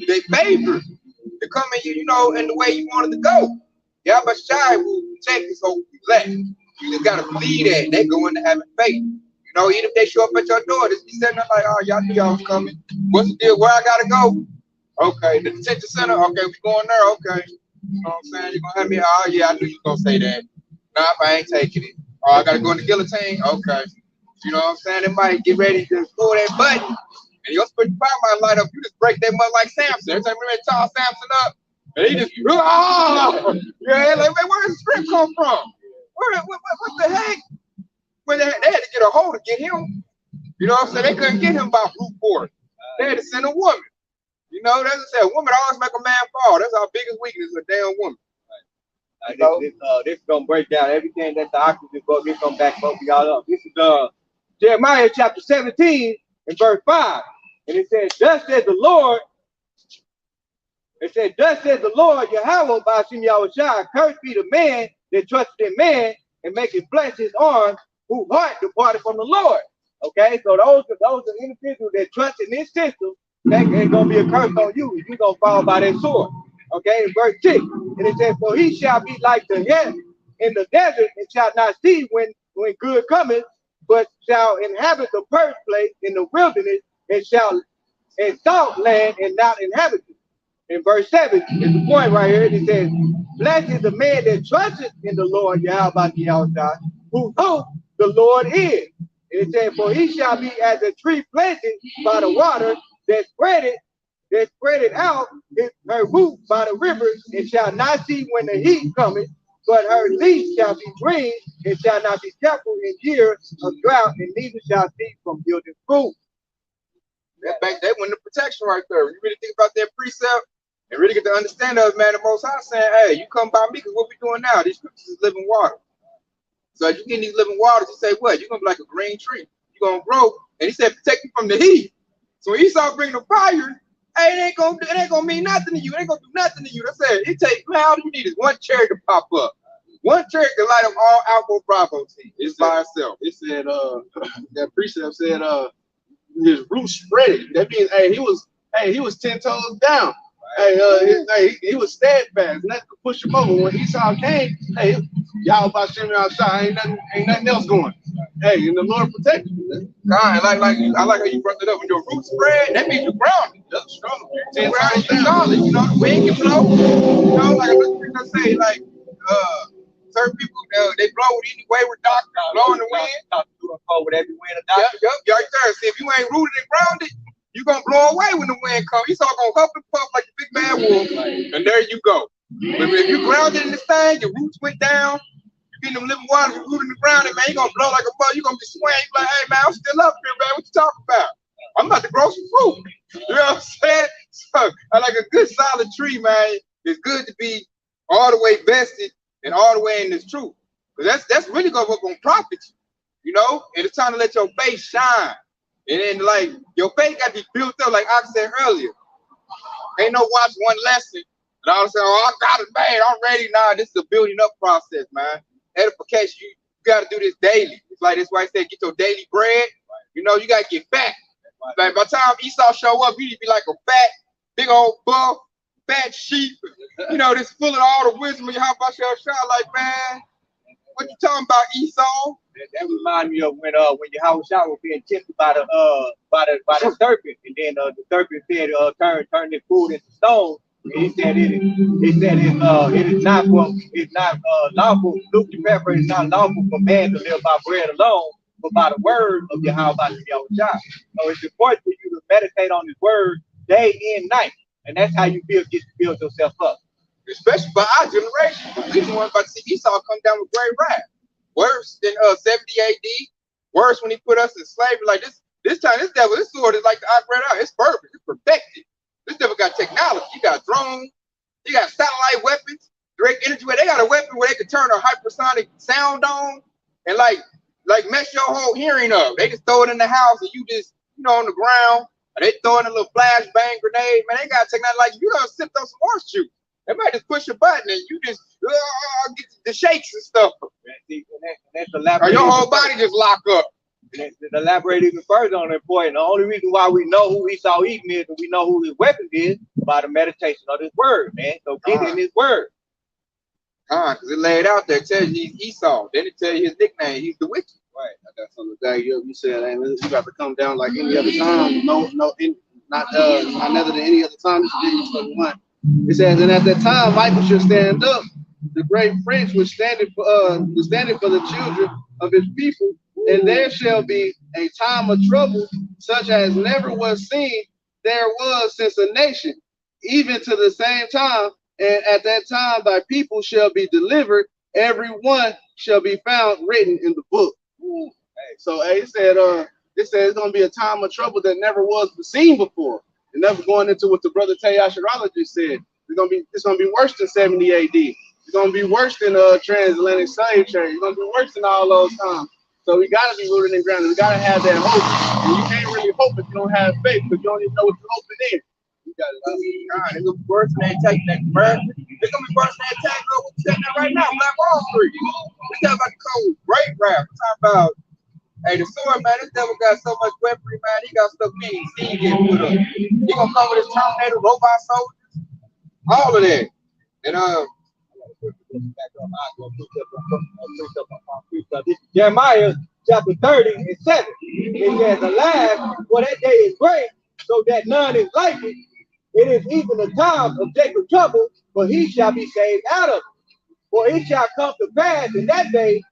they favor to come in you, in the way you wanted to go. Yeah, but shy will protect us, so we let. You just gotta believe that they go into having faith. Even if they show up at your door, just be sitting there like, oh, y'all knew y'all was coming. What's the deal? Where I gotta go? Okay, the detention center. Okay, we going there. Okay, you know what I'm saying? You're gonna have me. Oh yeah, I knew you were gonna say that. Nah, I ain't taking it. Oh, I gotta go in the guillotine. Okay. You know what I'm saying? They might get ready to pull that button, and your spiritual power might light up. You just break that mud like Samson. Every time we tie Samson up, and he just, yeah, like, where does the strength come from? What the heck? When they had to get a hold to get him. You know what I'm saying? They couldn't get him by brute force. They had to send a woman. That's what I said. A woman always make a man fall. That's our biggest weakness, a damn woman.
This is gonna break down everything that the oxygen book is gonna back both of y'all up. This is Jeremiah chapter 17 and verse 5. And it says, thus said the Lord, Yahweh by Shem Yahushua, cursed be the man that trusted in man and maketh flesh his arms, whose heart departed from the Lord. Okay, so those are individuals that trust in this system, that ain't gonna be a curse on you. You're gonna fall by that sword. Okay, in verse 6, and it says, for he shall be like the hen in the desert, and shall not see when good cometh, but shall inhabit the purge place in the wilderness, and shall salt land and not inhabit it. In verse 7 is the point right here. It says, blessed is the man that trusteth in the Lord Yahweh Yahushua, whose hope the Lord is. And it says, for he shall be as a tree planted by the water that spreadeth out her root by the rivers, and shall not see when the heat cometh, but her leaf shall be green, and shall not be careful in years of drought, and neither shall cease from yielding fruit.
That went the protection right there. You really think about that precept? and really get to understand us, man. The Most High saying, hey, you come by me because what we doing now? These scriptures is living water. So if you get these living waters, he say, what? You're going to be like a green tree. You're going to grow. And he said, protect you from the heat. So when Esau bring the fire, hey, it ain't gonna mean nothing to you. It ain't gonna do nothing to you. That's it. It takes, man, all you need is one cherry to pop up. One cherry can light up all Alpha Bravo team. It's by itself.
It said, that precept said, his roots spread it. That means, hey, he was 10 toes down. Hey, he was steadfast. Nothing could push him over. When Esau came, hey, y'all about shimmy outside. Ain't nothing else going. Hey, and the Lord protected you.
God, I like how you brought it up. When your roots spread, that means you're grounded. That's strong. You're grounded, you're solid. You know, the wind can blow. You know, like I say, like certain people, they blow with any wayward doctrine, blowing the wind.
With every wind of doctrine.
Yep, right there. See, if you ain't rooted and grounded, you're gonna blow away when the wind comes. You're gonna huff and puff like the big bad wolf, and there you go. But if you're grounded in this thing, your roots went down, you're getting them living waters, you're rooted in the ground, and man, you're gonna blow like a bug. You're gonna be swaying. You're like, hey man, I'm still up here, man. What you talking about? I'm about to grow some fruit. You know what I'm saying? So I like a good solid tree, man. It's good to be all the way vested and all the way in this truth. Because that's really gonna profit you. You know, and it's time to let your faith shine. And then, like, your faith got to be built up, like I said earlier. Ain't no watch one lesson. And all of a sudden, oh, I got it, man. I'm ready. Nah, this is a building up process, man. Edification, you got to do this daily. It's like, that's why I said, get your daily bread. You know, you got to get fat. Like, by the time Esau show up, you need to be like a fat, big old buff, fat sheep. You know, this full of all the wisdom of your house, like, man, what you talking about, Esau?
That reminds me of when Yahushua was being tempted by the serpent, and then the serpent said, turn this food into stone. And he said it is not lawful. Luke the Pepper is not lawful for man to live by bread alone, but by the word of Yahushua. So it's important for you to meditate on His word day and night, and that's how you get to build yourself up.
Especially by our generation. We the ones about to see Esau come down with great wrath. Worse than 70 AD. Worse when he put us in slavery. Like this time, this sword is like the I read out. It's perfect. It's perfected. This devil got technology. He got drones. He got satellite weapons. Direct energy. They got a weapon where they can turn a hypersonic sound on and like mess your whole hearing up. They just throw it in the house and you just, on the ground. Or they throw in a little flashbang grenade. Man, they got technology like you done sipped on some horse juice. They might just push a button and you just get the shakes and stuff. Or your whole body just lock up.
To elaborate even further on that point, the only reason why we know who Esau eating is and we know who his weapon is by the meditation of His word, man. So get in His word.
Because it laid out there, it tells you he's Esau. Then it tells you his nickname, he's the wicked.
Right. I got something to tell you. You said, hey, you got to come down like any other time. Not other than any other time. This is 21. It says, and at that time, Michael should stand up. The great prince was standing for the children of his people, and there shall be a time of trouble, such as never was seen there was since a nation, even to the same time. And at that time, thy people shall be delivered; every one shall be found written in the book. Hey, so it said it's gonna be a time of trouble that never was seen before. And that's going into what the brother Tayasharala just said. It's gonna be worse than 70 AD. It's gonna be worse than transatlantic slave trade. It's gonna be worse than all those times. So we gotta be rooted and grounded. We gotta have that hope. And you can't really hope if you don't have faith, because you don't even know what you're hoping in. You gotta
it's gonna be worse than they attack that America. It's gonna be worse than they attack what we're saying right now, Black Wall Street. This devil about to come with great rap. We're talking about, hey, the sword, man, this devil got so much weaponry, man. He got stuff he ain't seen yet put up. He gonna come with his Terminator, robot soldiers, all of that. And
Jeremiah chapter 30 and 7. It says, alas, for that day is great, so that none is like it. It is even the time of Jacob's trouble, but he shall be saved out of it. For it shall come to pass in that day,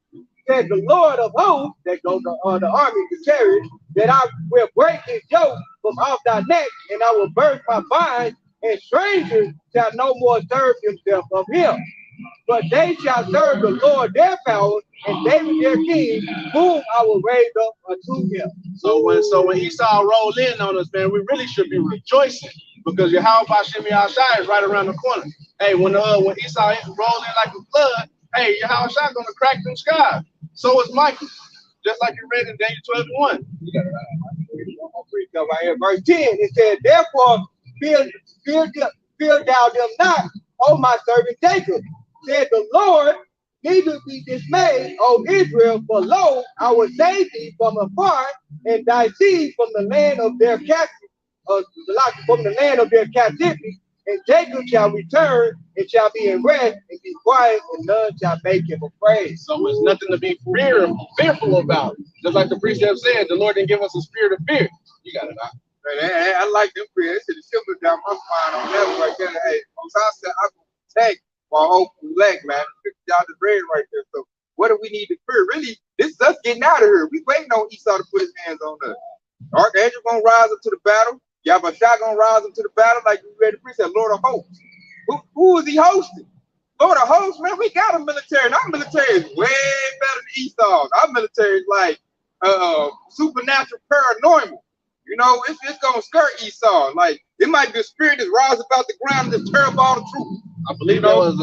says the Lord of hosts, that goes on the army, the chariot, that I will break his yoke from off thy neck, and I will burst my vines, and strangers shall no more serve themselves of him. But they shall serve the Lord their power, and David their king, whom I will raise up unto him.
So when Esau rolled in on us, man, we really should be rejoicing. because Yahweh Bashem Yahshai is right around the corner. Hey, when Esau rolled in like a flood, hey, Yahweh Shai gonna crack them skies. So is Michael, just like you read in Daniel 12:1.
You got it right here. Verse 10, it said, therefore, fear thou them not, O my servant Jacob, said the Lord, neither be dismayed, O Israel, for lo, I will save thee from afar, and thy seed from the land of their captivity, and Jacob shall return and shall be in rest and be quiet, and none shall make him afraid.
So it's nothing to be fearful about. Just like the precept said, the Lord didn't give us a spirit of fear. You got it out.
Hey, I like them prayers. They should have down my spine on that right there. Hey, I said I can take my hope and leg, man. Y'all the bread right there. So what do we need to fear? Really, this is us getting out of here. We waiting on Esau to put his hands on us. Archangel gonna rise up to the battle. Yahweh gonna rise up to the battle like you read the precept, Lord of hosts. Who is he hosting? Lord of hosts, man, we got a military. And our military is way better than Esau's. Our military is like supernatural paranormal. You know, it's gonna skirt Esau. Like it might be a spirit that rises about the ground and just tear up all the truth.
I believe that was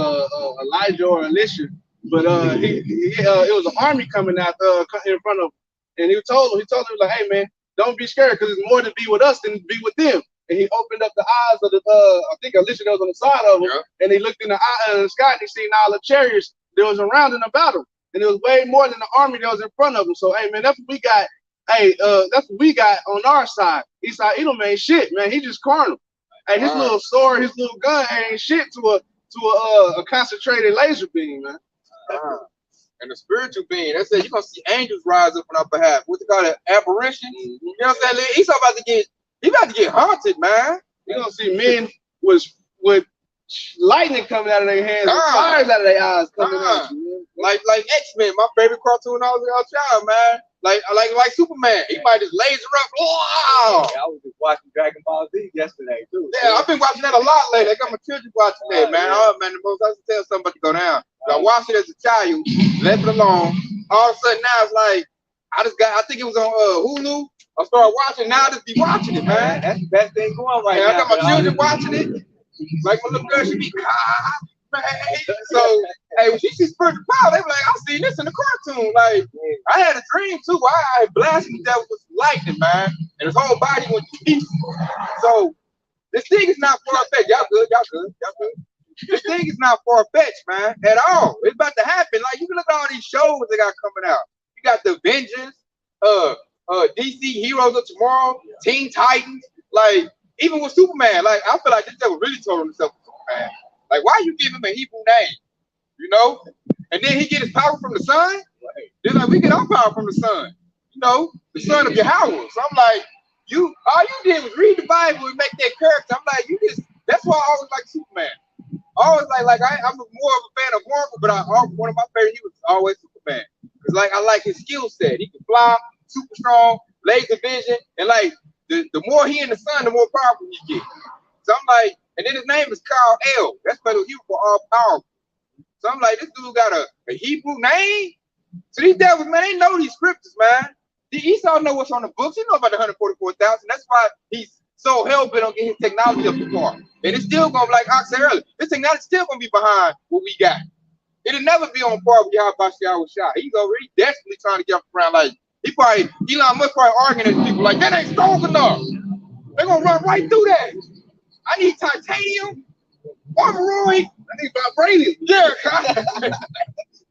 Elijah or Elisha, but it was an army coming out in front of him, and he told him like, hey man, don't be scared, because it's more to be with us than to be with them. And he opened up the eyes of the I think Elisha that was on the side of him, and he looked in the sky and he seen all the chariots that was around in the battle, and it was way more than the army that was in front of him. So hey man, that's what we got. Hey, that's what we got on our side. Esau Edom ain't shit, man. He just carnal. Hey, his little sword, his little gun ain't shit to a concentrated laser beam, man.
And the spiritual being, that said, you're gonna see angels rise up on our behalf. What they call it, apparitions. You know what I'm saying? Esau about to get haunted, man.
You're gonna see men with lightning coming out of their hands, and fires out of their eyes coming out.
Like X-Men, my favorite cartoon I was a child, man. Like Superman, he might just laser up. Wow!
Yeah, I was just watching Dragon Ball Z yesterday too.
Yeah, I've been watching that a lot lately. I got my children watching that, man. Oh man, the most I should tell somebody to go down. I watched it as a child, left it alone. All of a sudden now it's like I think it was on Hulu. I started watching. Now I just be watching it, man.
That's the best thing going right now.
I got my children watching it. Like my little girl, she be man. So hey, when she sees spiritual power, they be like, I seen this in the cartoon. Like I had a dream too. I blasted the devil with some lightning, man, and his whole body went to pieces. So this thing is not far-fetched. Y'all good. This thing is not far-fetched, man, at all. It's about to happen. Like you can look at all these shows they got coming out. You got the Avengers, DC Heroes of Tomorrow, Teen Titans. Like even with Superman, like I feel like this devil really told himself Superman. Like why you give him a Hebrew name? You know, and then he get his power from the sun. Then like we get our power from the sun. You know, the son of Yahweh. So I'm like, all you did was read the Bible and make that character. I'm like, that's why I always like Superman. I always I'm more of a fan of Marvel, but one of my favorite heroes was always Superman. Cause like I like his skill set. He can fly, super strong, laser vision, and like the more he in the sun, the more powerful he get. So I'm like, and then his name is Kal El. That's spelled Hebrew for all powerful. So I'm like, this dude got a Hebrew name. So these devils, man, they know these scriptures, man. Esau know what's on the books. He know about the 144,000. That's why he's so hell-bent on getting his technology up the bar. And it's still gonna be like I said earlier. This technology still gonna be behind what we got. It'll never be on par with Yahweh Shah. He's already desperately trying to get up around. Like Elon Musk probably arguing at people like that ain't strong enough. They're gonna run right through that. I need titanium, armoroid, I need vibranium. Yeah,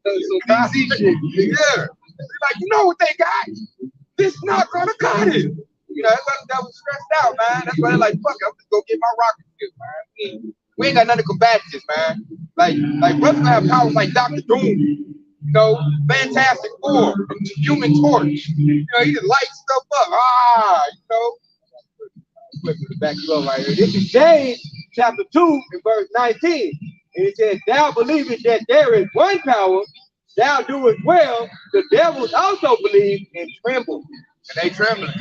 some DC shit.
Yeah. Like, you know what they got? This not gonna cut it. You know, that's why that was stressed out, man. That's why they're like, fuck it, I'm just gonna get my rocket ship, man. We ain't got nothing to combat this, man. Like brothers gonna have powers like Dr. Doom, you know, Fantastic Four, Human Torch. You know, he just lights stuff up. You know.
To back you up right here. This is James chapter 2 and verse 19. And it says, thou believest that there is one power, thou doest well. The devils also believe and tremble.
And they trembling.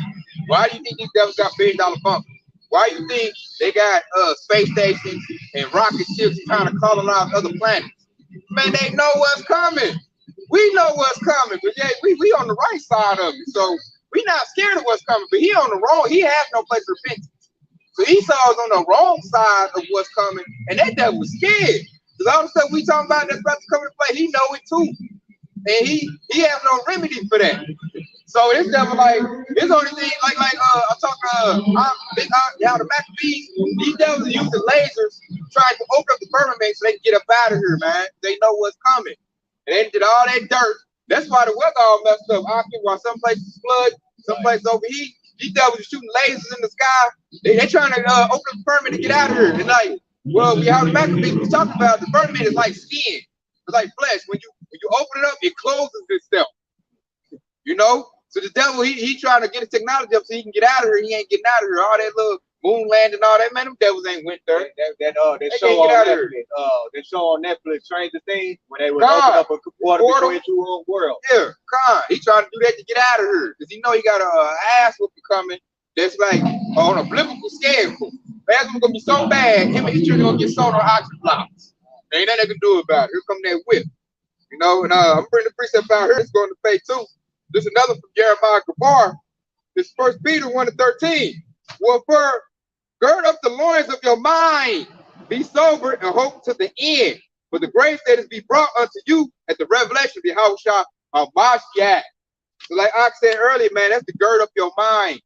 Why do you think these devils got $1 billion bunkers? Why do you think they got space stations and rocket ships trying to colonize other planets? Man, they know what's coming. We know what's coming, but yeah, we on the right side of it. So we not scared of what's coming, but he on the wrong. He has no place of repentance. So Esau's on the wrong side of what's coming, and that devil was scared. Because all the stuff we talking about that's about to come into play, he know it too. And he have no remedy for that. So this devil like his only thing like I'm talking how the Maccabees, these devils are using lasers trying to open up the firmament so they can get up out of here, man. They know what's coming. And they did all that dirt. That's why the weather all messed up. While some places flood, some places overheat. These devils are shooting lasers in the sky. They trying to open up the firmament to get out of here. And like, well, we how the Maccabees was talking about, the firmament is like skin. It's like flesh. When you open it up, it closes itself. You know? So the devil, he trying to get his technology up so he can get out of here. He ain't getting out of here. All that little moon land and all that, man, them devils ain't went there.
That show on Netflix, that show on Netflix, Stranger Things, when they would open up a portal between two worlds.
Yeah, he trying to do that to get out of here. Because he know he got a ass whooping coming that's like on a biblical scale. That's gonna be so bad, him and his children gonna get sold on oxygen blocks. Ain't nothing they can do about it. Here come that whip. You know, and I'm bringing the precept out here. It's going to pay too. There's another from Jeremiah Gabar. This 1 Peter 1:13. Wherefore, gird up the loins of your mind, be sober and hope to the end, for the grace that is be brought unto you at the revelation of Yahushua HaMashiach. So like I said earlier, man, that's to gird up your mind.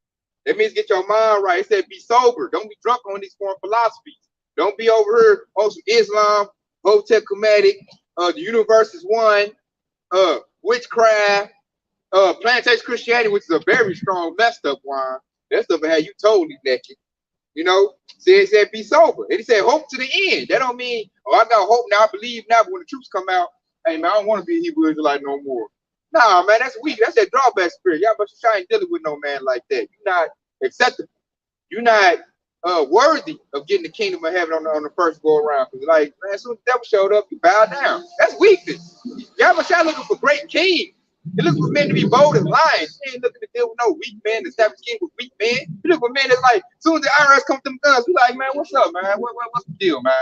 That means get your mind right. It said be sober. Don't be drunk on these foreign philosophies. Don't be over here on some Islam, Hotel Comedic, the universe is one, witchcraft, plantation Christianity, which is a very strong, messed up wine. That stuff had you totally naked. You know, so it said be sober. And he said hope to the end. That don't mean, oh, I got hope now, I believe now, but when the truths come out, hey man, I don't want to be a Hebrew Israelite no more. Nah, man, that's weak. That's that drawback spirit. Y'all but you ain't dealing with no man like that. You're not acceptable. You're not worthy of getting the kingdom of heaven on the first go around. Because like, man, as soon as the devil showed up, you bow down. That's weakness. Y'all looking for great kings. He looking for men to be bold as lions. He ain't looking to deal with no weak men, establish king with weak men. He looking for men that's like, as soon as the IRS come to them guns, we like, man, what's up, man? What's the deal, man?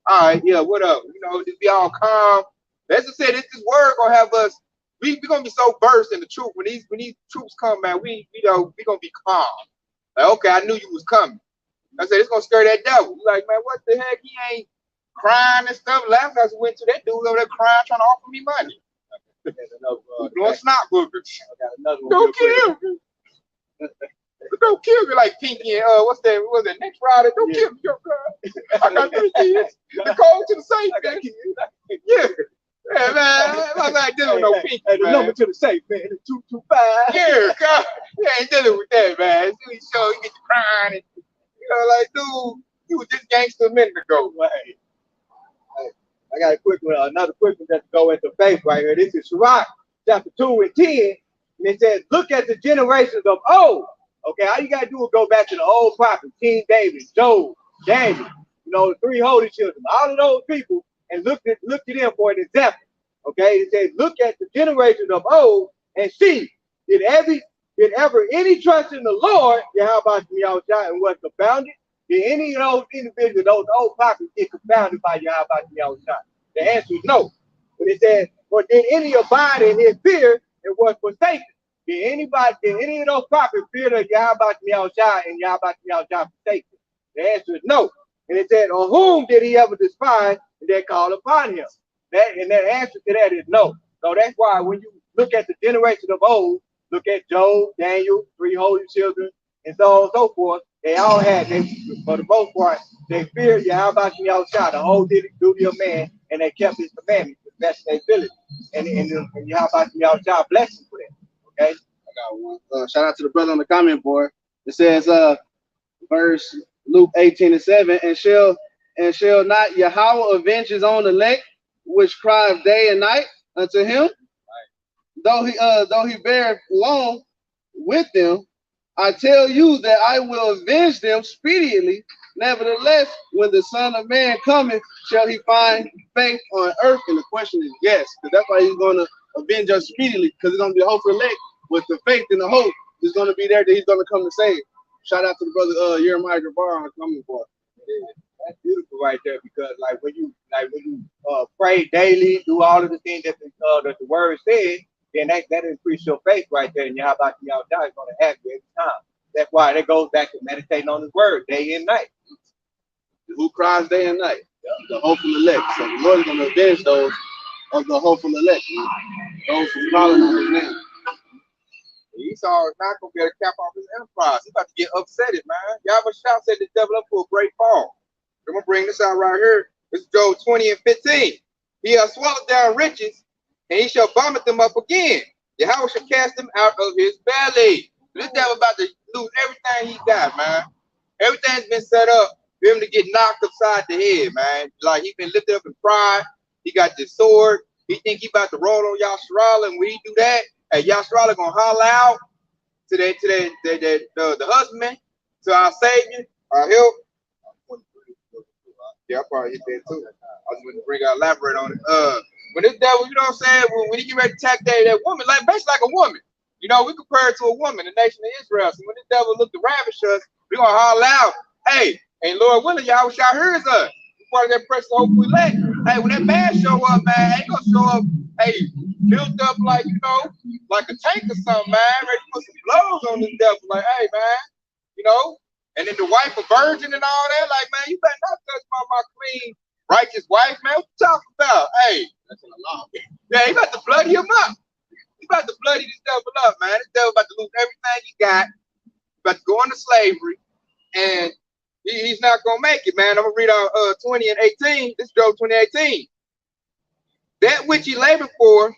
All right, yeah, what up? You know, just be all calm. As I said, this word gonna have us. We gonna be so versed in the truth. When these troops come, man, we gonna be calm. Like, okay, I knew you was coming. I said it's gonna scare that devil. He's like, man, what the heck? He ain't crying and stuff. Laughing as I went to that dude over there crying, trying to offer me money. Blowing snot boogers. Don't kill me. Don't kill me like Pinky and what's that? What's that next Friday? Don't kill me, yo, I got 3 kids. The code to the safe, man. Yeah. Yeah, man. I'm not dealing with no Pinky.
Hey, the number to the safe, man. It's 225.
Yeah, God. You ain't dealing with that, man. As soon as you show, you get to crying. And, you know, like, dude, you was just gangster a minute ago.
Right. I got a quick one, another quick one that's go into faith right here. This is Sirach, chapter 2 and 10. And it says, look at the generations of old. Okay, all you got to do is go back to the old prophets, King David, Job, Daniel, you know, the 3 holy children, all of those people, and look to them for an example. Okay, it says, look at the generations of old and see, did ever any trust in the Lord, Yahweh and was confounded? Did any of those individuals, those old prophets, get confounded by Yahweh? The answer is no. But it says, or did any abide in his fear and was forsaken? Did any of those prophets fear the Yahweh and Yahweh forsaken? The answer is no. And it said, on whom did he ever despise and they call upon him? That answer to that is no. So that's why when you look at the generation of old, look at Job, Daniel, 3 holy children, and so on and so forth. They all had, for the most part, they feared Yahweh, the whole duty of man, and they kept his commandments to the best of their ability. And Yahweh bless them for that. Okay?
I got one. Shout out to the brother on the comment board. It says, verse Luke 18:7, and shall not Yahweh avenge his own elect, which cry day and night unto him? Right. Though he beareth long with them, I tell you that I will avenge them speedily. Nevertheless, when the Son of Man cometh, shall he find faith on earth? And the question is yes, because that's why he's going to avenge us speedily, because it's going to be a hope for elect. With the faith and the hope is going to be there that he's going to come to save. Shout out to the brother Jeremiah Gabar on the comment board.
That's beautiful right there, because like when you pray daily, do all of the things that the word said, then that increase your faith right there, and Yahweh is going to have you every time. That's why that goes back to meditating on his word day and night.
Who cries day and night? The hopeful elect. So the Lord is going to avenge those of the hopeful elect. Those who calling on his name.
Esau is not going to get a cap off his enterprise. He's about to get upset, man. Yahweh set the devil up for a great fall. I'm going to bring this out right here. This is Job 20 and 15. He has swallowed down riches, and he shall vomit them up again. Yahweh shall cast them out of his belly. This devil about to lose everything he got, man. Everything's been set up for him to get knocked upside the head, man. Like he's been lifted up in pride. He got this sword. He think he about to roll on Yasharala, and when he do that, hey, Yasharala gonna holler out to the husband, to our Savior, our help. Yeah, I probably hit that too. I was going to elaborate on it. When this devil, you know what I'm saying, when he get ready to attack that woman, like basically like a woman. You know, we compare it to a woman, the nation of Israel. So when this devil look to ravish us, we're gonna holler out, hey, and Lord willing, y'all shall hear us. Part of that precious hopeful elect. Hey, when that man show up, man, ain't gonna show up, hey, built up like, you know, like a tank or something, man, ready to put some blows on this devil, like, hey, man, you know, and then the wife a virgin and all that, like, man, you better not touch my clean, righteous wife, man. What you talking about? Hey, that's in the law. Yeah, he about to bloody him up. He about to bloody this devil up, man. This devil about to lose everything he got. He about to go into slavery, and he's not gonna make it, man. I'm gonna read out 20 and 18. This is Job 20:18. That which he labored for,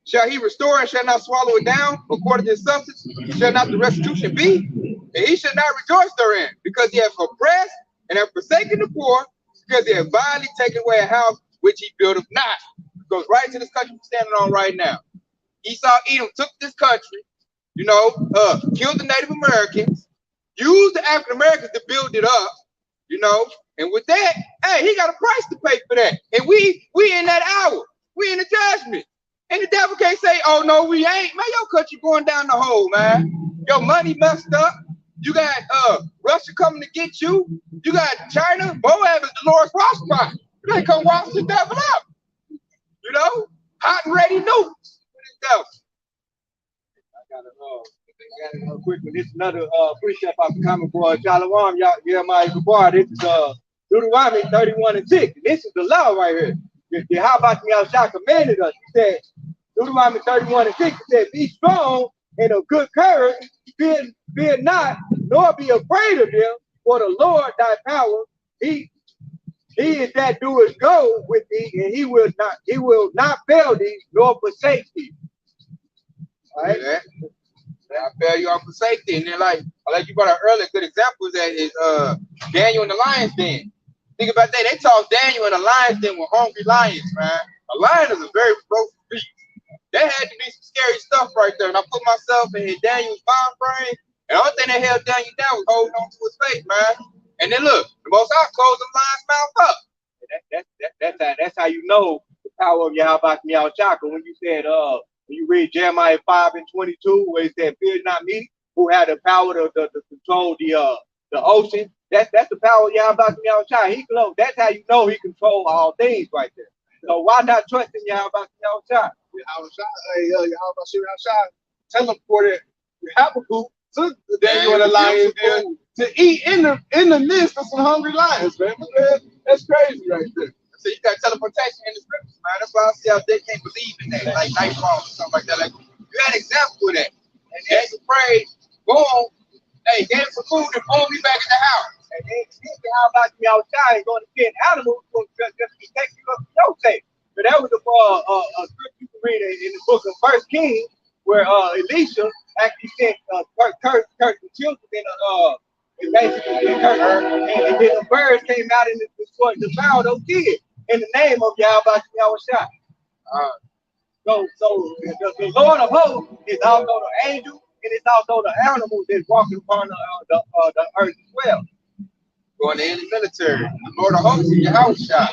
shall he restore and shall not swallow it down according to his substance? Shall not the restitution be? And he shall not rejoice therein, because he hath oppressed and hath forsaken the poor, because he hath violently taken away a house which he built not. It goes right into this country we're standing on right now. Esau Edom took this country, you know, killed the Native Americans, used the African Americans to build it up, you know, and with that, hey, he got a price to pay for that. And we in that hour, we in the judgment. And the devil can't say, oh no, we ain't. Man, your country going down the hole, man. Your money messed up. You got Russia coming to get you. You got China. Moab is the Lord's watch spot. You ain't come watch the devil out. You know, hot and ready nukes. I
got a quick one. This is another precept off the common boy. Shalom, y'all. Yeah, my bar. This is Deuteronomy 31 and 6. This is the law right here. How about me outside commanded us? He said, Deuteronomy 31 and 6. It said, be strong and of good courage, fear not, nor be afraid of them, for the Lord thy power, he is that doeth go with thee, and he will not fail thee, nor forsake thee.
All right. I fail you on for safety. And then like you brought out earlier, good example is that is Daniel in the lion's den. Think about that. They tossed Daniel in the lion's den with hungry lions, man. A lion is a very ferocious beast. That had to be some scary stuff right there. And I put myself in Daniel's mind frame, and the only thing that held Daniel down was holding on to his faith, man. And then look, the Most High closed the lion's mouth up.
That's how you know the power of Yahweh Shaka. When you said when you read Jeremiah 5 and 22, where it said, fear not me, who had the power to control the ocean. That's the power of Yahweh Shaka. That's how you know he controls all things right there. So why not trust in Yahweh Shaka?
Teleported Habakkuk to the Daniel and the lions to eat in the midst of some hungry lions, man. That's crazy right there.
So you got teleportation in the scriptures, man. That's why I see how they can't believe in that, like nightfall or something like that. Like you had an example of that. And they prayed, go on, hey, gave him some food and pulled me back in the house.
And then how about you outside going to get animals just to take you up your sake. But that was a script you can read in the book of 1 Kings, where Elisha actually sent curse the children and basically and then the birds came out and devoured those kids in the name of Yahweh Shah. So the Lord of hosts is also the angel, and it's also the animals that's walking upon the earth as well.
Going to any military, the Lord of hosts is Yahweh Shah.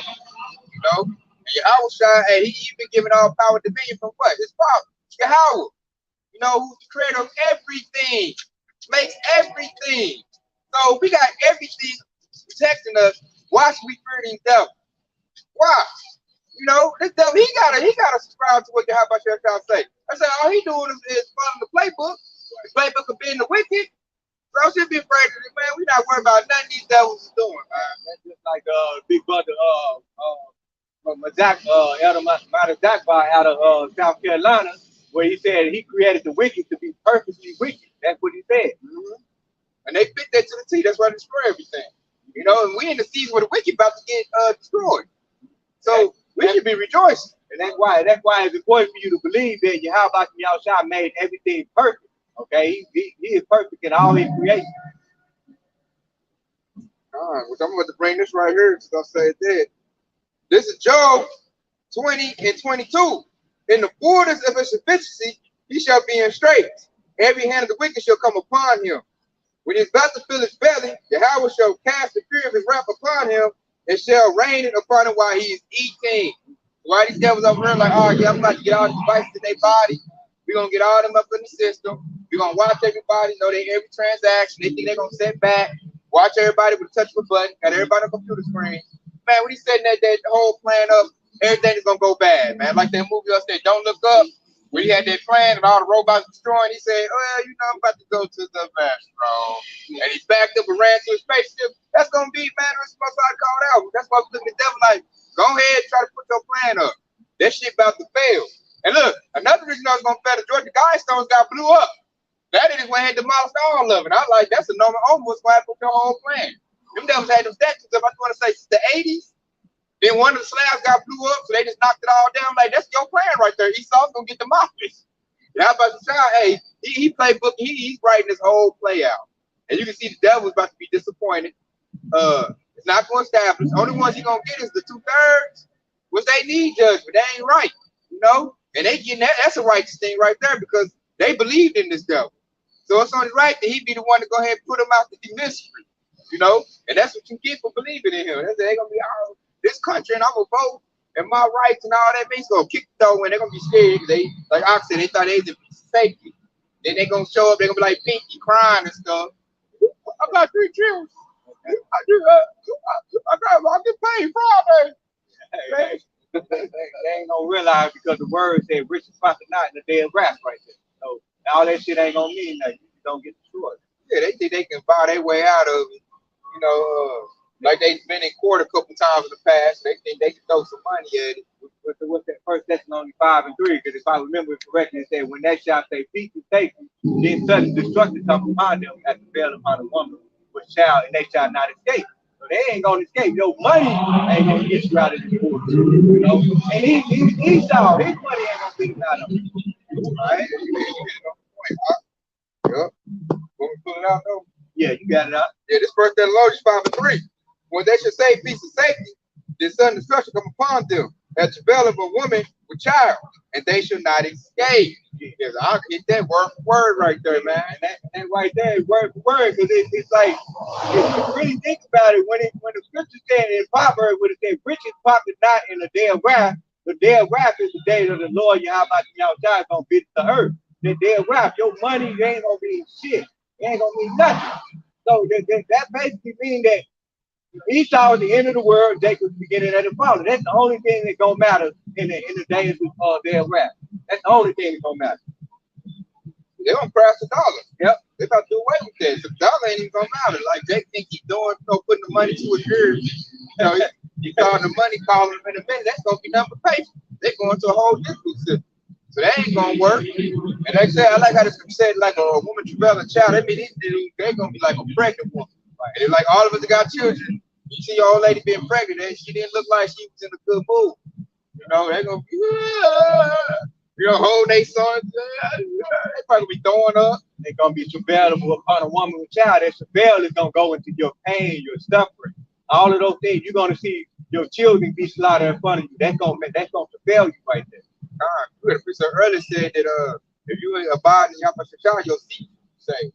You know, and Yahweh Shah, hey, he even giving all power and dominion from what? His father, Yahweh. You know, who's the creator of everything, makes everything. So we got everything protecting us. Why should we fear these devils? Why? You know, this devil, he gotta subscribe to what Yahweh Shah say. I said all he doing is following the playbook. The playbook of being the wicked. I should be afraid of it, man. We not worried about nothing these devils is doing, man.
That's just like big brother Elder Mazakba out of South Carolina, where he said he created the wicked to be purposely wicked. That's what he said.
Mm-hmm. And they fit that to the T. That's why they destroy everything. You know, and we in the season where the wicked about to get destroyed. So we should be rejoicing.
And that's why it's important for you to believe that Yahweh Yahshua made everything perfect. Okay, he is perfect in all his creation.
All right, which I'm going to bring this right here because I say it did. This is Job 20 and 22. In the fullness of his sufficiency, he shall be in straits. Every hand of the wicked shall come upon him. When he is about to fill his belly, Yahweh shall cast the fear of his wrath upon him and shall rain it upon him while he is eating. Why these devils over here like, oh yeah, I'm about to get all these devices in their body. We're going to get all them up in the system. We're going to watch everybody, know they every transaction. They think they're going to sit back, watch everybody with a touch of a button, got everybody on a computer screen. Man, when he's setting that whole plan up, everything is going to go bad, man. Like that movie I said, Don't Look Up, where he had that plan and all the robots destroying. He said, well, you know, I'm about to go to the restroom. And he backed up and ran to his spaceship. That's going to be, man, we're supposed to call it out. That's why we look at the devil like, go ahead, try to put your plan up. That shit about to fail. And look, another reason I was going to fail, the Georgia Guidestones got blew up. That is when had demolished all of it. I like, that's a normal almost what happened with your whole plan. Them devils had them statues up, I want to say, the 80s. Then one of the slabs got blew up, so they just knocked it all down. Like, that's your plan right there. Esau's going to get demolished. Yeah, about to say, hey, he played book, he's writing this whole play out. And you can see the devil's about to be disappointed. It's not going to establish. The only ones he's going to get is the 2/3, which they need judgment. They ain't right, you know? And they getting that, that's a righteous thing right there because they believed in this devil. So it's only right that he be the one to go ahead and put him out to the mystery, you know? And that's what you get for believing in him. They're going to be all this country and I'm going to vote and my rights and all that. He's going to kick the door in. They're going to be scared because they, like I said, they thought they was in safety. Then they're going to show up. They're going to be like Pinky crying and stuff. I got 3 children. I get paid Friday.
Hey, they ain't gonna realize because the word said riches profit not in the day of wrath right there. So all that shit ain't gonna mean nothing. You don't get destroyed.
Yeah, they think they can buy their way out of it. You know, like they've been in court a couple times in the past. They think they can throw some money at it.
What's that? 1 Thessalonians 5 and 3? Because if I remember it correctly, it said when that shall say peace is taken, then sudden destruction come upon them as the veil upon a woman with child, and they shall not escape. So they ain't gonna escape. Your money ain't gonna get you out of this war. You know, and Esau, his money ain't gonna get him out of it.
All right? Yep. Want me to pull it out though?
Yeah, you got it out.
Yeah, this 1 Thessalonians 5 and 3. When they shall say peace and safety, then sudden destruction come upon them at the veil of a woman with child, and they shall not escape. Yes, I'll get that word for word right there, man.
And that right there is word for word, because it's like if you really think about it, when the scripture said in Proverbs, when it said riches profit not in the day of wrath, the day of wrath is the day that the Lord Yahweh Yahweh is gonna visit the earth. The day of wrath, your money ain't gonna be shit. It ain't gonna mean nothing. So that basically means that Esau is the end of the world, Jacob's the beginning of the fall. That's the only thing that gonna matter in the days of their wrath. That's the only thing that's gonna matter.
They're gonna crash the dollar. Yep. They're about to do away with that. So the dollar ain't even gonna matter. Like Jake think he's doing, putting the money to his ears. You know, he calling the money, calling him in a minute. That's gonna be nothing but paper. They're going to a whole different system. So that ain't gonna work. And like I said, I like how this said like a woman travailing a child. That means they're gonna be like a pregnant woman. And it's like all of us that got children. You see your old lady being pregnant, and she didn't look like she was in a good mood. You know, they're gonna be, you know, hold their sons. They probably be throwing up.
They're gonna be travailable upon a woman with child. That travail is gonna go into your pain, your suffering, all of those things. You're gonna see your children be slaughtered in front of you. That's gonna travail you right there.
You had a preacher earlier said that if you ain't abide in Yahweh, your seed say.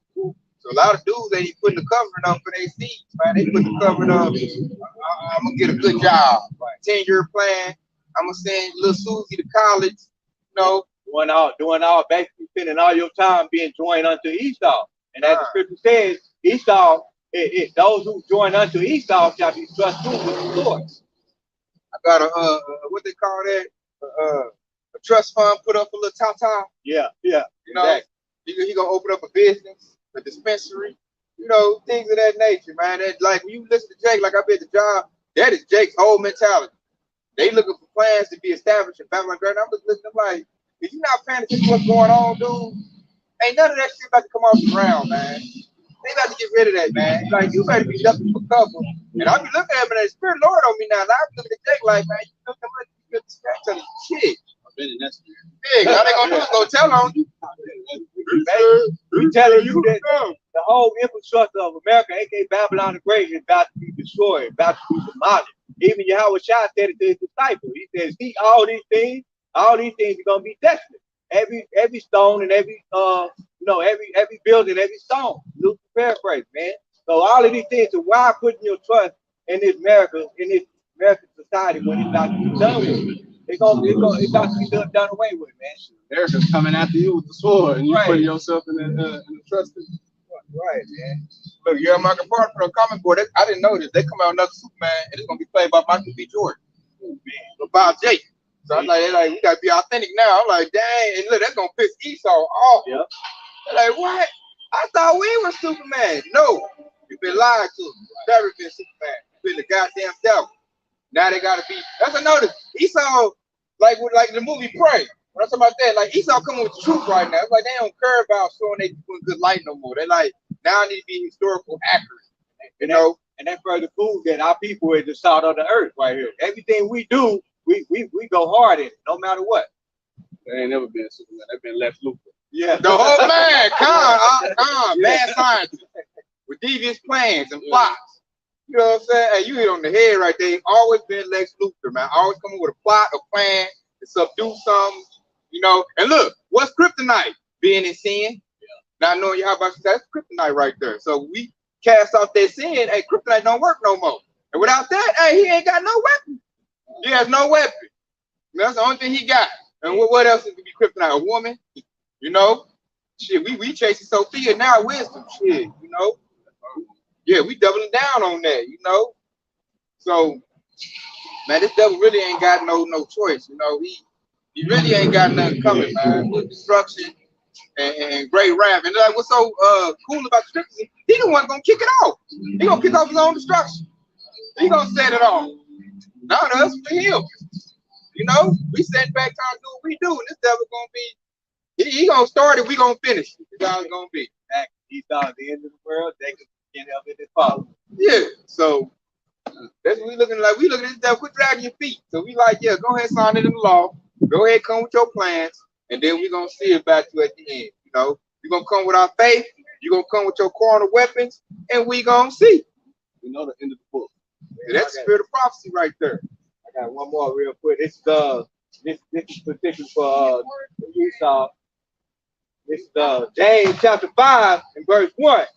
So a lot of dudes ain't putting the covering up for their seeds, man. They put the covering up. I'm gonna get a good job, 10-year plan. I'm gonna send little Susie to college. You know,
doing all, basically spending all your time being joined unto Esau. And as the scripture says, Esau, those who join unto Esau shall be thrust through with the sword.
I got a what they call that? A trust fund put up a little top.
Yeah.
You know, exactly. He gonna open up a business, a dispensary. You know, things of that nature, man. That, like when you listen to Jake, like I be at the job, that is Jake's whole mentality. They looking for plans to be established in Babylon Great. I'm just listening like, if you're not paying attention to what's going on, dude, ain't none of that shit about to come off the ground, man. They got to get rid of that, man. Like, you better be ducking for cover. And I be looking at him and the Spirit Lord on me now. And I be looking at Jake like, man, you know, come on, you get the scratch on his shit.
I've been in that spirit.
Yeah, all they gonna do is go tell on you.
We telling you that the whole infrastructure of America, aka Babylon the Great, is about to be destroyed, about to be demolished. Even Yahweh Shai said it to his disciples. He says, see all these things are gonna be desolate. Every stone and every every building, every stone. Luke paraphrase, man. So all of these things, so why putting your trust in this American society when it's about to be done with? It's about to be done away with, man.
America's coming after you with the sword, and you put yourself in the trust.
Right, man.
Look, you're a market part for a comic book. I didn't know this. They come out another Superman, and it's gonna be played by Michael B. Jordan, about Jake. So I'm like, we gotta be authentic now. I'm like, dang, and look, that's gonna piss Esau off.
Yep.
They're like, what? I thought we were Superman. No, you've been lied to. You've never been Superman. You've been the goddamn devil. Now they gotta be. That's another. Esau, like the movie Prey. When I'm talking about that, like Esau coming with the truth right now. It's like they don't care about showing they doing good light no more. They're like, now I need to be historical accurate. You know?
And that further proves that our people is the salt of the earth right here. Everything we do, we go hard in it, no matter what.
They ain't never been Superman. They've been left loop.
Yeah.
The whole man, mad scientists with devious plans and plots. You know what I'm saying? Hey, you hit on the head right there. Always been Lex Luthor, man. Always coming with a plot, a plan to subdue something. You know, and look, what's kryptonite? Being in sin. Not knowing you how about that's kryptonite right there. So we cast off that sin. Hey, kryptonite don't work no more. And without that, hey, he ain't got no weapon. He has no weapon. That's the only thing he got. And what else is to be kryptonite? A woman? You know? Shit, we chasing Sophia now, wisdom. Shit, you know? Yeah, we doubling down on that, you know? So, man, this devil really ain't got no choice, you know? He really ain't got nothing coming, man. With destruction and great wrath. And like what's so cool about the scriptures, he the one gonna kick it off. He gonna kick off his own destruction. He gonna set it off. Not us, for him. You know, we sitting back trying to do what we do, and this devil gonna be, he gonna start it, we gonna finish it. That's how it's gonna be.
He's at the end of the world, they can help it follow.
Yeah, so that's what we looking like. We looking at this devil, quit dragging your feet. So we like, yeah, go ahead, sign it in the law. Go ahead, come with your plans, and then we're gonna see about you at the end. You know, you're gonna come with our faith, you're gonna come with your carnal weapons, and we gonna see.
We know the end of the book.
Yeah, that's the spirit of prophecy right there.
I got one more real quick. This is particular for Esau. This is James chapter 5 and verse 1.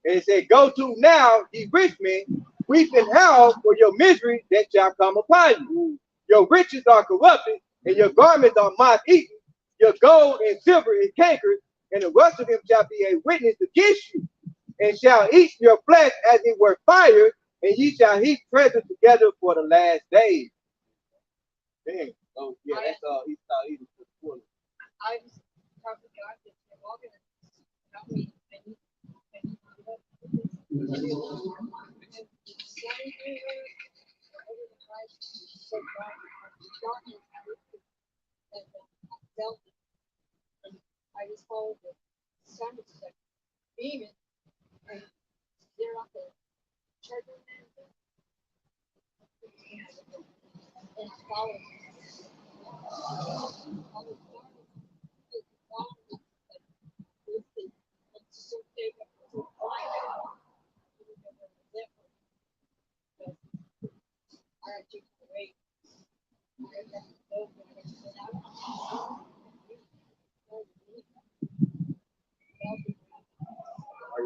And it said, go to now, ye rich men, weep and howl for your misery that shall come upon you. Your riches are corrupted, and your garments are moth-eaten. Your gold and silver is cankered, and the rust of them shall be a witness against you, and shall eat your flesh as it were fire, and ye shall heap treasure together for the last days. Dang. Oh, yeah, that's Esau eating for the poor.
I was talking to God that they're all going to I was told that sun is like beaming and they're up there charging and following.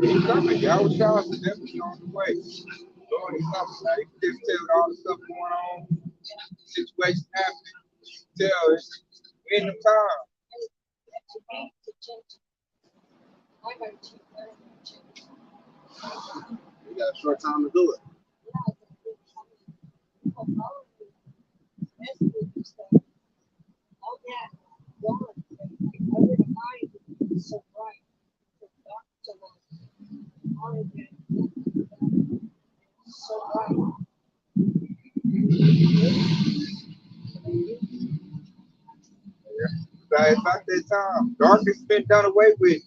He's coming. Y'all Charles is definitely on the way. Lord, he's coming. Now, you can just tell all the stuff going on, situation happening. You can tell it's in the time.
We got a short time to do it.
So bright, so dark, so long.
It's about that time. Darkness been done away with.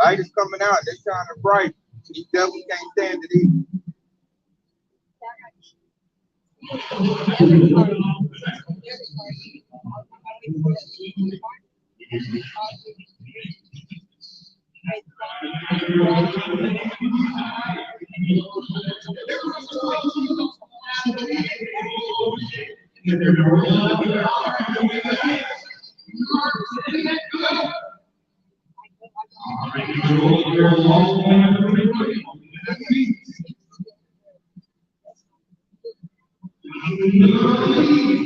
Light is coming out. They shining bright. These devils can't stand it either.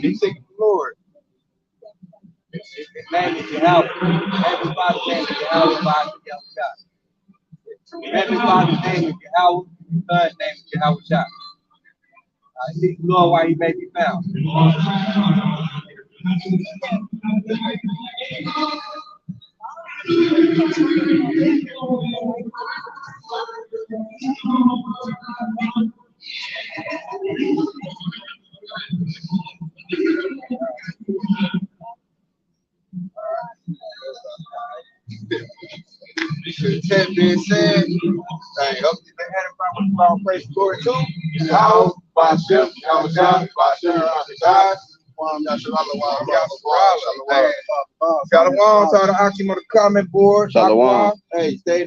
They seek the Lord.
His name is Yahweh. Heavenly Father's name is Yahweh by the Yahweh. Heavenly Father's name is Yahweh. His son's name is Yahweh Shah. I seek the Lord while he may be found.
That being said, hey, up to the head of my praise the Lord too. How by Shem, how John, by Shem, Shalom to all the Akim on the comment board.
Shalom.
Hey, stay